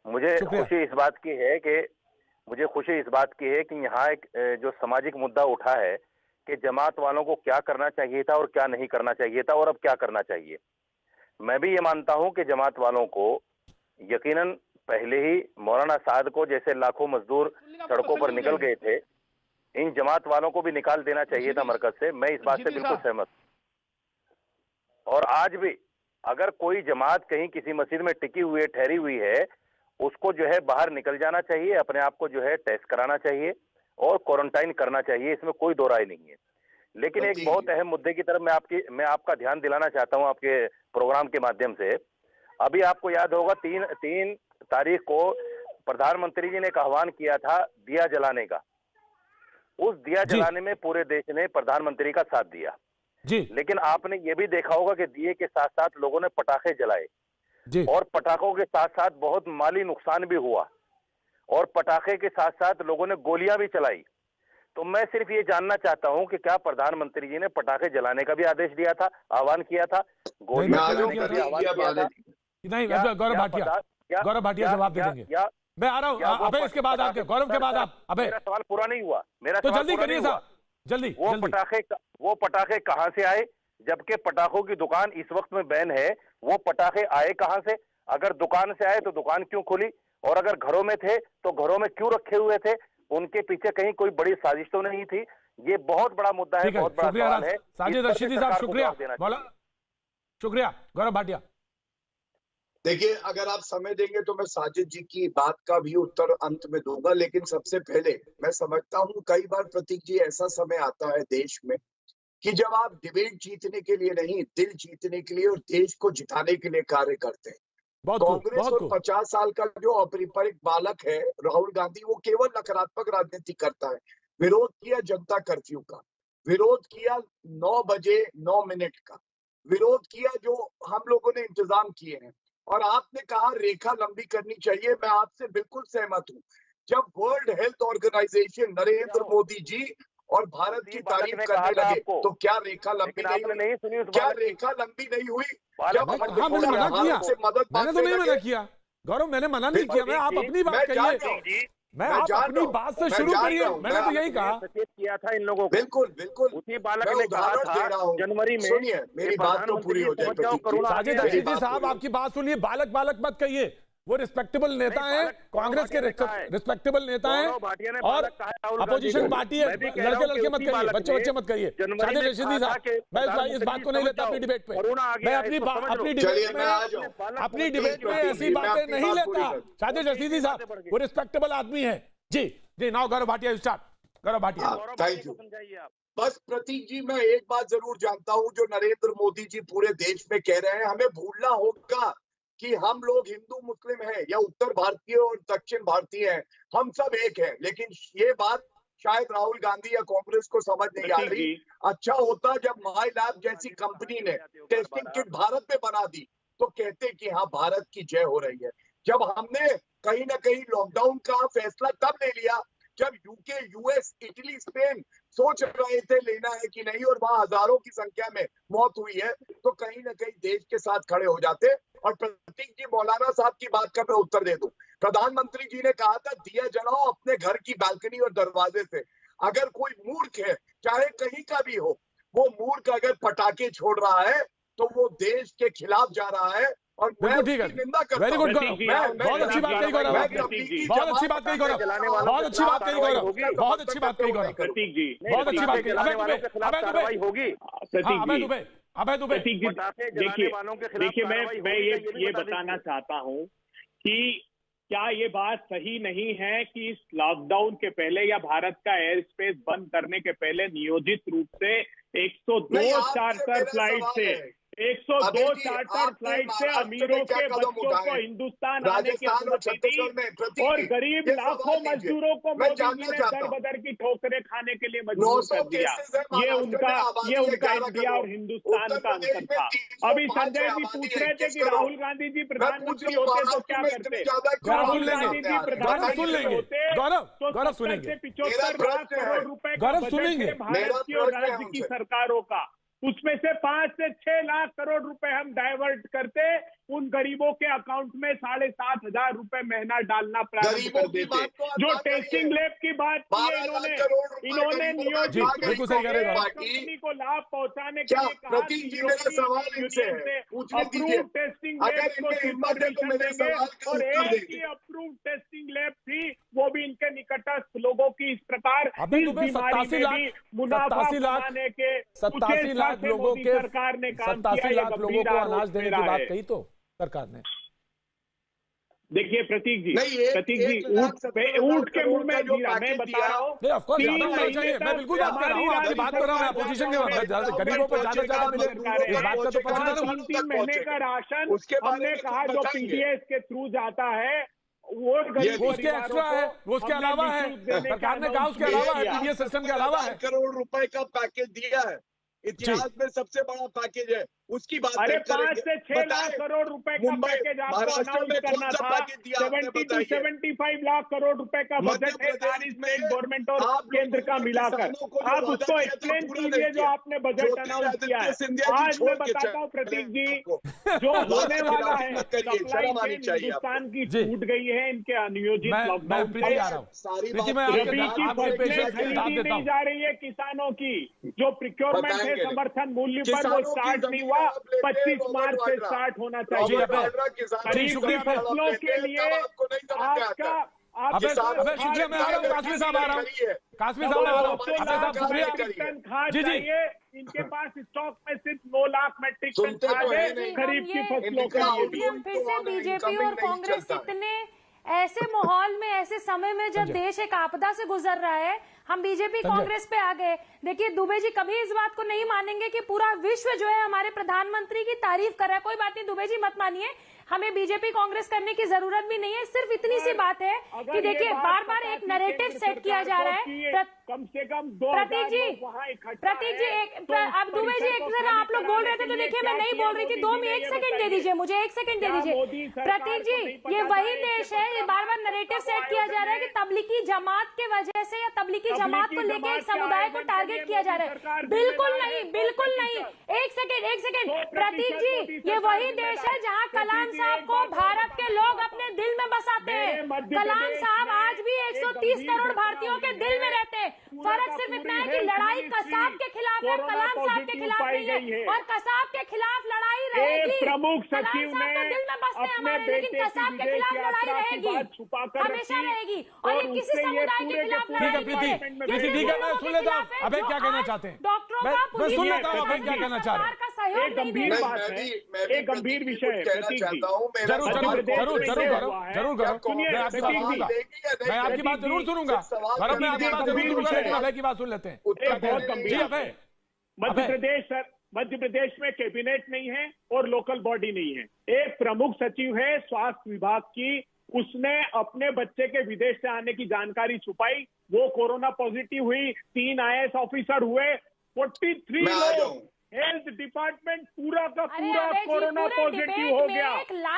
मुझे खुशी इस बात की है कि यहाँ एक जो सामाजिक मुद्दा उठा है कि जमात वालों को क्या करना चाहिए था और क्या नहीं करना चाहिए था और अब क्या करना चाहिए। मैं भी ये मानता हूँ कि जमात वालों को यकीनन पहले ही मौलाना साद को जैसे लाखों मजदूर सड़कों पर निकल गए थे, इन जमात वालों को भी निकाल देना चाहिए था मरकज से। मैं इस बात से बिल्कुल सहमत। और आज भी अगर कोई जमात कहीं किसी मस्जिद में टिकी हुई है, ठहरी हुई है, उसको जो है बाहर निकल जाना चाहिए, अपने आप को जो है टेस्ट कराना चाहिए और क्वारंटाइन करना चाहिए, इसमें कोई दो राय नहीं है। लेकिन एक बहुत अहम मुद्दे की तरफ मैं आपका ध्यान दिलाना चाहता हूं आपके प्रोग्राम के माध्यम से। अभी आपको याद होगा 3 तारीख को प्रधानमंत्री जी ने एक आह्वान किया था दिया जलाने का। उस दिया जलाने में पूरे देश ने प्रधानमंत्री का साथ दिया जी। लेकिन आपने ये भी देखा होगा कि दिए के साथ साथ लोगों ने पटाखे जलाए जी, और पटाखों के साथ साथ बहुत माली नुकसान भी हुआ और पटाखे के साथ साथ लोगों ने गोलियां भी चलाई। तो मैं सिर्फ ये जानना चाहता हूं कि क्या प्रधानमंत्री जी ने पटाखे जलाने का भी आदेश दिया था, आह्वान किया था, गोलियां चलाने का भी आह्वान किया था? नहीं, गौरव भाटिया जवाब दे देंगे। मैं आ रहा हूँ अबे, इसके बाद आपके गौरव के बाद आप। अबे मेरा सवाल पूरा नहीं हुआ, मेरा तो सवाल जल्दी पूरा करिए नहीं हुआ। साहब, जल्दी। वो पटाखे कहां से आए, जबकि पटाखों की दुकान इस वक्त में बैन है? वो पटाखे आए कहां से? अगर दुकान से आए तो दुकान क्यों खुली, और अगर घरों में थे तो घरों में क्यों रखे हुए थे? उनके पीछे कहीं कोई बड़ी साजिश तो नहीं थी? ये बहुत बड़ा मुद्दा है, बहुत बड़ा सवाल है। साजिद रशीदी साहब शुक्रिया, शुक्रिया। गौरव भाटिया, देखिए, अगर आप समय देंगे तो मैं साजिद जी की बात का भी उत्तर अंत में दूंगा, लेकिन सबसे पहले मैं समझता हूं कई बार प्रतीक जी ऐसा समय आता है देश में कि जब आप डिबेट जीतने के लिए नहीं, दिल जीतने के लिए और देश को जिताने के लिए कार्य करते हैं। कांग्रेस और 50 साल का जो अपरिपक्व बालक है राहुल गांधी, वो केवल नकारात्मक राजनीति करता है। विरोध किया जनता कर्फ्यू का, विरोध किया 9 बजे 9 मिनट का, विरोध किया जो हम लोगों ने इंतजाम किए हैं। और आपने कहा रेखा लंबी करनी चाहिए, मैं आपसे बिल्कुल सहमत हूँ। जब World Health Organization Narendra Modi ji और भारत की तारीफ करने लगे तो क्या रेखा लंबी नहीं हुई? क्या रेखा लंबी नहीं हुई? जब मैंने मना किया, मैंने तो नहीं मना किया गौरव, मैंने मना नहीं किया। मैं आप अपनी बात कहिए, मैं आप अपनी बात से शुरू करिए। मैंने तो यही कहा, सचेत किया था इन लोगों को। बिल्कुल बिल्कुल, उसी बालक ने कहा था जनवरी में। सुनिए मेरी बात तो पूरी हो जाए। साजिद रशीदी साहब आपकी बात सुनिए, बालक बालक मत कहिए। वो रिस्पेक्टेबल नेता हैं, कांग्रेस के रिस्पेक्टेबल नेता हैं और अपोजिशन पार्टी है। लड़के लड़के मत कहिए, बच्चे बच्चे मत कहिए। साजिद रशीदी साहब, मैं इस बात को नहीं लेता अपनी डिबेट पे। मैं अपनी डिबेट में ऐसी बातें नहीं लेता। साजिद रशीदी साहब वो रिस्पेक्टेबल आदमी है। जी जी, now Gaurav Bhatia start. Gaurav Bhatia, thank you. बस प्रतीक जी, मैं एक बात जरूर जानता हूं जो नरेंद्र मोदी जी पूरे देश में कह रहे हैं, हमें भूलना होगा कि हम लोग हिंदू मुस्लिम हैं या उत्तर भारतीय और दक्षिण भारतीय हैं, हम सब एक हैं। लेकिन ये बात शायद राहुल गांधी या कांग्रेस को समझ नहीं आ रही। अच्छा होता जब माई लैब जैसी कंपनी ने टेस्टिंग किट भारत में बना दी तो कहते कि हाँ भारत की जय हो रही है। जब हमने कहीं ना कहीं लॉकडाउन का फैसला तब ले लिया जब यूके, यूएस, इटली, स्पेन सोच रहे थे लेना है कि नहीं, और वहां हजारों की संख्या में मौत हुई है, तो कहीं ना कहीं देश के साथ खड़े हो जाते। और प्रतीक जी, मौलाना साहब की बात का मैं उत्तर दे दूं। प्रधानमंत्री जी ने कहा था दिया जलाओ अपने घर की बालकनी और दरवाजे से। अगर कोई मूर्ख है, चाहे कहीं का भी हो, वो मूर्ख अगर पटाखे छोड़ रहा है तो वो देश के खिलाफ जा रहा है। और बिल्कुल ठीक है, वेरी गुड गौरव, बहुत अच्छी बात कही गौरव, बहुत अच्छी बात कही गौरव, बहुत अच्छी बात कही गौरव, बहुत अच्छी बात कही गौरव, प्रतीक जी, बहुत अच्छी बात कही। अबे दुबे, अबे दुबे, देखिए मैं ये बताना चाहता हूँ कि क्या ये बात सही नहीं है कि इस लॉकडाउन के पहले या भारत का एयर स्पेस बंद करने के पहले नियोजित रूप से 102 चार्टर फ्लाइट से 102 चार्टर फ्लाइट से अमीरों के बच्चों को हिंदुस्तान आने की अनुमति दी और गरीब लाखों मजदूरों को मोदी जी ने दर बदर की ठोकरें खाने के लिए मजबूर कर दिया। ये उनका इंडिया और हिंदुस्तान का अंतर था। अभी संजय जी पूछ रहे थे कि राहुल गांधी जी प्रधानमंत्री होते तो क्या करते। राहुल गांधी जी प्रधानमंत्री होते तो 75 लाख करोड़ रुपए का बजट भारत की और राज्य की सरकारों का, उसमें से 5 से 6 लाख करोड़ रुपए हम डाइवर्ट करते, उन गरीबों के अकाउंट में 7,500 रुपए महीना डालना प्रारंभ कर देते। जो टेस्टिंग लैब की बात की है इन्होंने नियोजित कंपनी को लाभ पहुंचाने के लिए कहा अप्रूव टेस्टिंग लैब को सुपरविजन देंगे और एक ही अप्रूव टेस्टिंग लैब थी, वो भी इनके निकटस्थ लोगों की इस प्रकार इस बीमारी में भी मुनाफा कमाने के 87 लाख लोगों के सरकार ने काम किया। 87 लाख लोगों को अनाज देने की बात कही तो सरकार ने। देखिए प्रतीक जी ऊंट के मुंह में जीरा, मैं बता रहा हूँ मैं बिल्कुल बात कर रहा हूँ, आपकी बात कर रहा हूँ, अपोजिशन के गरीबों को ज्यादा मिले इस बात का तो पता नहीं। 3 महीने का राशन हमने कहा जो पीडीएस के थ्रू जाता है वो उसके एक्स्ट्रा है, वो उसके अलावा है, सरकार ने कहा उसके अलावा है, पीडीएस सिस्टम के अलावा है। करोड़ रुपए का पैकेज दिया है, इतिहास में सबसे बड़ा पैकेज है। उसकी बात अरे करेंगे। 5 से 6 लाख करोड़ रुपए का पैकेज आपको अनाउंस करना था। 70 to 75 लाख करोड़ रुपए का बजट है सारी स्टेट गवर्नमेंट और केंद्र का मिलाकर। आप उसको एक्सप्लेन कीजिए जो आपने बजट अनाउंस किया है। आज मैं बताता हूँ प्रतीक जी, जो होने वाला है सप्लाई चेन हिंदुस्तान की टूट गई है इनके अनियोजित लॉकडाउन से। रबी की फसलें खरीदी नहीं जा रही है किसानों की, जो प्रिक्योरमेंट है समर्थन मूल्य पर वो स्टार्ट नहीं हुआ, 25 मार्च से स्टार्ट होना चाहिए। खरीफ की फसलों के लिए आपका शुक्रिया, मैं आ रहा हूँ कासमी साहब, आ रहा हूँ कासमी साहब, आ रहा हूँ साहब, शुक्रिया। चाहिए इनके पास स्टॉक में सिर्फ 9 लाख मेट्रिक टन खाद है खरीफ की फसलों के लिए। फिर से बीजेपी और कांग्रेस इतने ऐसे माहौल में, ऐसे समय में जब देश एक आपदा से गुजर रहा है, हम बीजेपी कांग्रेस पे आ गए। देखिए दुबे जी कभी इस बात को नहीं मानेंगे कि पूरा विश्व जो है हमारे प्रधानमंत्री की तारीफ कर रहा है। कोई बात नहीं दुबे जी, मत मानिए, हमें बीजेपी कांग्रेस करने की जरूरत भी नहीं है। सिर्फ इतनी सी बात है कि देखिए बार बार एक नैरेटिव सेट किया जा रहा है। कम से कम प्रतीक जी अब दुबे जी एक जरा आप लोग बोल रहे थे तो देखिए मैं नहीं बोल रही थी, 2 में 1 सेकंड दे दीजिए मुझे, 1 सेकंड दे दीजिए। प्रतीक जी ये वही देश है, ये बार बार नैरेटिव सेट किया जा रहा है कि तबलीगी जमात के वजह से या तबलीगी जमात को लेकर एक समुदाय को टारगेट किया जा रहा है। बिल्कुल नहीं, बिल्कुल नहीं। एक सेकंड प्रतीक जी, ये वही देश है जहाँ कलाम साहब को भारत के लोग अपने दिल में बसाते हैं। कलाम साहब आज भी 130 करोड़ भारतीयों के दिल में रहते हैं। फर्क सिर्फ इतना है कि लड़ाई कसाब के खिलाफ है, कलाम साहब के खिलाफ नहीं है। और कसाब के खिलाफ लड़ाई रहेगी। प्रमुख सचिव ने दिल में बसते हैं हमारे, लेकिन कसाब के खिलाफ लड़ाई रहेगी, हमेशा रहेगी। और ये किसी समुदाय के खिलाफ लड़ाई ठीक है, मैं सुन लेता हूँ अबे क्या कहना चाहते हैं डॉक्टरों का, मैं सुन लेता हूँ अबे क्या कहना चाह रहे हैं। एक गंभीर बात है, एक गंभीर विषय है प्रतीक जी। जरूर करो, मैं आपकी बात सुनूंगा, मैं आपकी बात जरूर सुनूंगा, मैं आपकी बात जरूर सुनूंगा, लेकिन अभय की बात सुन लेते हैं। बहुत गंभीर। मध्य प्रदेश में कैबिनेट नहीं है और लोकल बॉडी नहीं है। एक प्रमुख सचिव है स्वास्थ्य विभाग की, उसने अपने बच्चे के विदेश से आने की जानकारी छुपाई, वो कोरोना पॉजिटिव हुई, 3 IAS ऑफिसर हुए, 43 लोग, हेल्थ डिपार्टमेंट पूरा का पूरा कोरोना पॉजिटिव हो गया।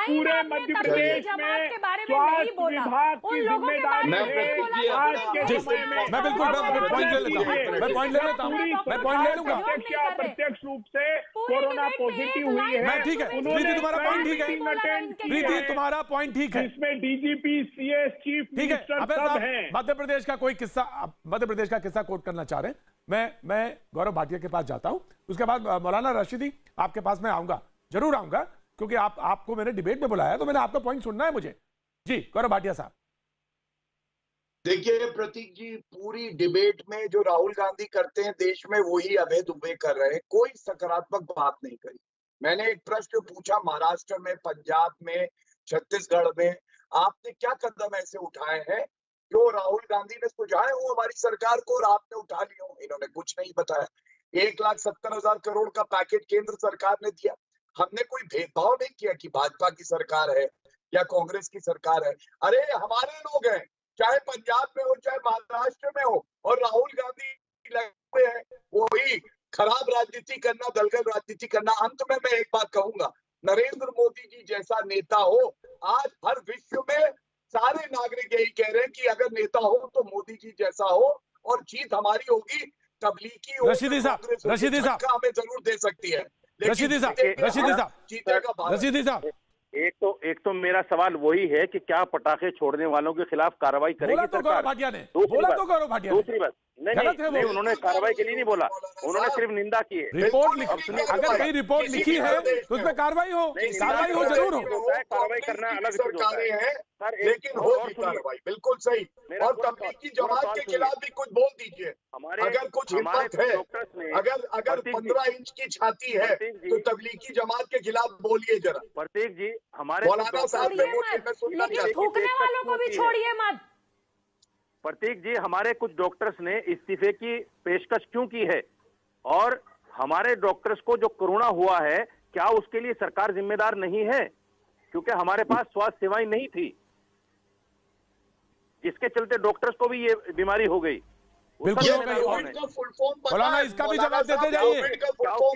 पूरे मध्य प्रदेश में स्वास्थ्य विभाग की जिम्मेदारी है आज के समय में। मैं बिल्कुल पॉइंट ले लेता हूँ, मैं पॉइंट ले लेता हूँ, मैं पॉइंट ले लूंगा। अप्रत्यक्ष रूप से कोरोना पॉजिटिव हुई है। मैं ठीक है प्रीति, तुम्हारा पॉइंट ठीक है, प्रीति तुम्हारा पॉइंट ठीक है। इसमें DGP, CS, चीफ मिनिस्टर सब हैं। मध्य प्रदेश का कोई किस्सा, मध्य प्रदेश का किस्सा कोट करना चाह रहे हैं। मैं गौरव भाटिया के पास जाता हूं, उसके बाद मौलाना रशीदी आपके पास मैं आऊंगा, जरूर आऊंगा, क्योंकि आपको मैंने डिबेट में बुलाया तो मैंने आपका पॉइंट सुनना है मुझे। जी गौरव भाटिया साहब। देखिए प्रतीक जी, पूरी डिबेट में जो राहुल गांधी करते हैं देश में वही अभय दुबे कर रहे हैं, कोई सकारात्मक बात नहीं करी। मैंने एक प्रश्न पूछा, महाराष्ट्र में, पंजाब में, छत्तीसगढ़ में आपने क्या कदम ऐसे उठाए हैं जो राहुल गांधी ने सुझाए हो हमारी सरकार को और आपने उठा लिया हो? इन्होंने कुछ नहीं बताया। 1,70,000 करोड़ का पैकेज केंद्र सरकार ने दिया। हमने कोई भेदभाव नहीं किया कि भाजपा की सरकार है या कांग्रेस की सरकार है। अरे हमारे लोग हैं, चाहे पंजाब में हो चाहे महाराष्ट्र में हो, और राहुल गांधी लगे हैं वही खराब राजनीति करना, दलगत राजनीति करना। अंत में मैं एक बात कहूंगा, नरेंद्र मोदी जी जैसा नेता हो, आज हर विश्व में सारे नागरिक यही कह रहे हैं कि अगर नेता हो तो मोदी जी जैसा हो, और जीत हमारी होगी। तबलीगी रशीदी साहब हमें जरूर दे सकती है। रशीदी साहब एक तो मेरा सवाल वही है कि क्या पटाखे छोड़ने वालों के खिलाफ कार्रवाई करेगी सरकार? गौरव भाटिया ने बोला तो गौरव भाटिया ने। दूसरी बात नहीं, उन्होंने कार्रवाई के लिए नहीं बोला, उन्होंने सिर्फ निंदा की है। रिपोर्ट अगर कहीं रिपोर्ट लिखी है तो उसमें कार्रवाई हो, जरूर हो। कार्रवाई करना अलग सरकारें हैं, लेकिन होगी कार्रवाई, बिल्कुल सही। और तबलीगी जमात के खिलाफ भी कुछ बोल दीजिए, अगर कुछ हिम्मत है। अगर 15 इंच की छाती है तो तबलीगी जमात के खिलाफ बोलिए जरा। प्रतीक जी हमारे मौलाना साहब लेकिन थूकने वालों को भी छोड़िए मत। प्रतीक जी, हमारे कुछ डॉक्टर्स ने इस्तीफे की पेशकश क्यों की है? और हमारे डॉक्टर्स को जो कोरोना हुआ है, क्या उसके लिए सरकार जिम्मेदार नहीं है? क्योंकि हमारे पास स्वास्थ्य सेवाएं नहीं थी, जिसके चलते डॉक्टर्स को भी ये बीमारी हो गई। बिल्कुल हो गई। मौलाना इसका भी जवाब देते जाइए,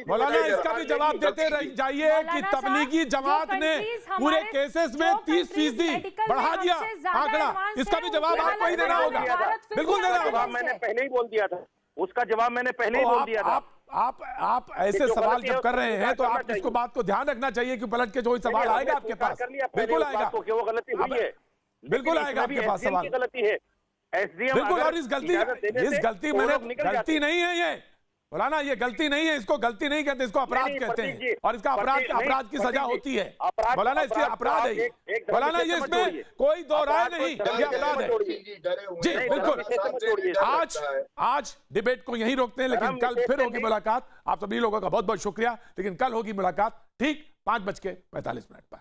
मौलाना इसका भी जवाब देते जाइए कि तबलीगी जमात ने पूरे केसेस में 30% बढ़ा दिया आंकड़ा। इसका भी जवाब आपको ही देना होगा, बिल्कुल देना होगा। मैंने पहले ही बोल दिया था, उसका जवाब मैंने पहले ही बोल दिया था। आप ऐसे सवाल जब कर रहे हैं तो आप इसको बात को ध्यान रखना चाहिए कि पलट के जो सवाल आएगा आपके पास, बिल्कुल आएगा, वो गलती हुई है, बिल्कुल आएगा आपके पास सवाल, गलती है एसडीएम। बिल्कुल, और इस गलती मैंने गलती नहीं है ये मौलाना, ये गलती नहीं है, इसको गलती नहीं कहते, इसको अपराध कहते हैं, और इसका अपराध की सजा होती है मौलाना, इसके अपराध है मौलाना, ये इसमें कोई दो राय नहीं, ये अपराध है जी, बिल्कुल। आज डिबेट को यहीं रोकते हैं, लेकिन कल फिर होगी मुलाकात। आप सभी लोगों का बहुत बहुत शुक्रिया, लेकिन कल होगी मुलाकात ठीक 5:45 पर।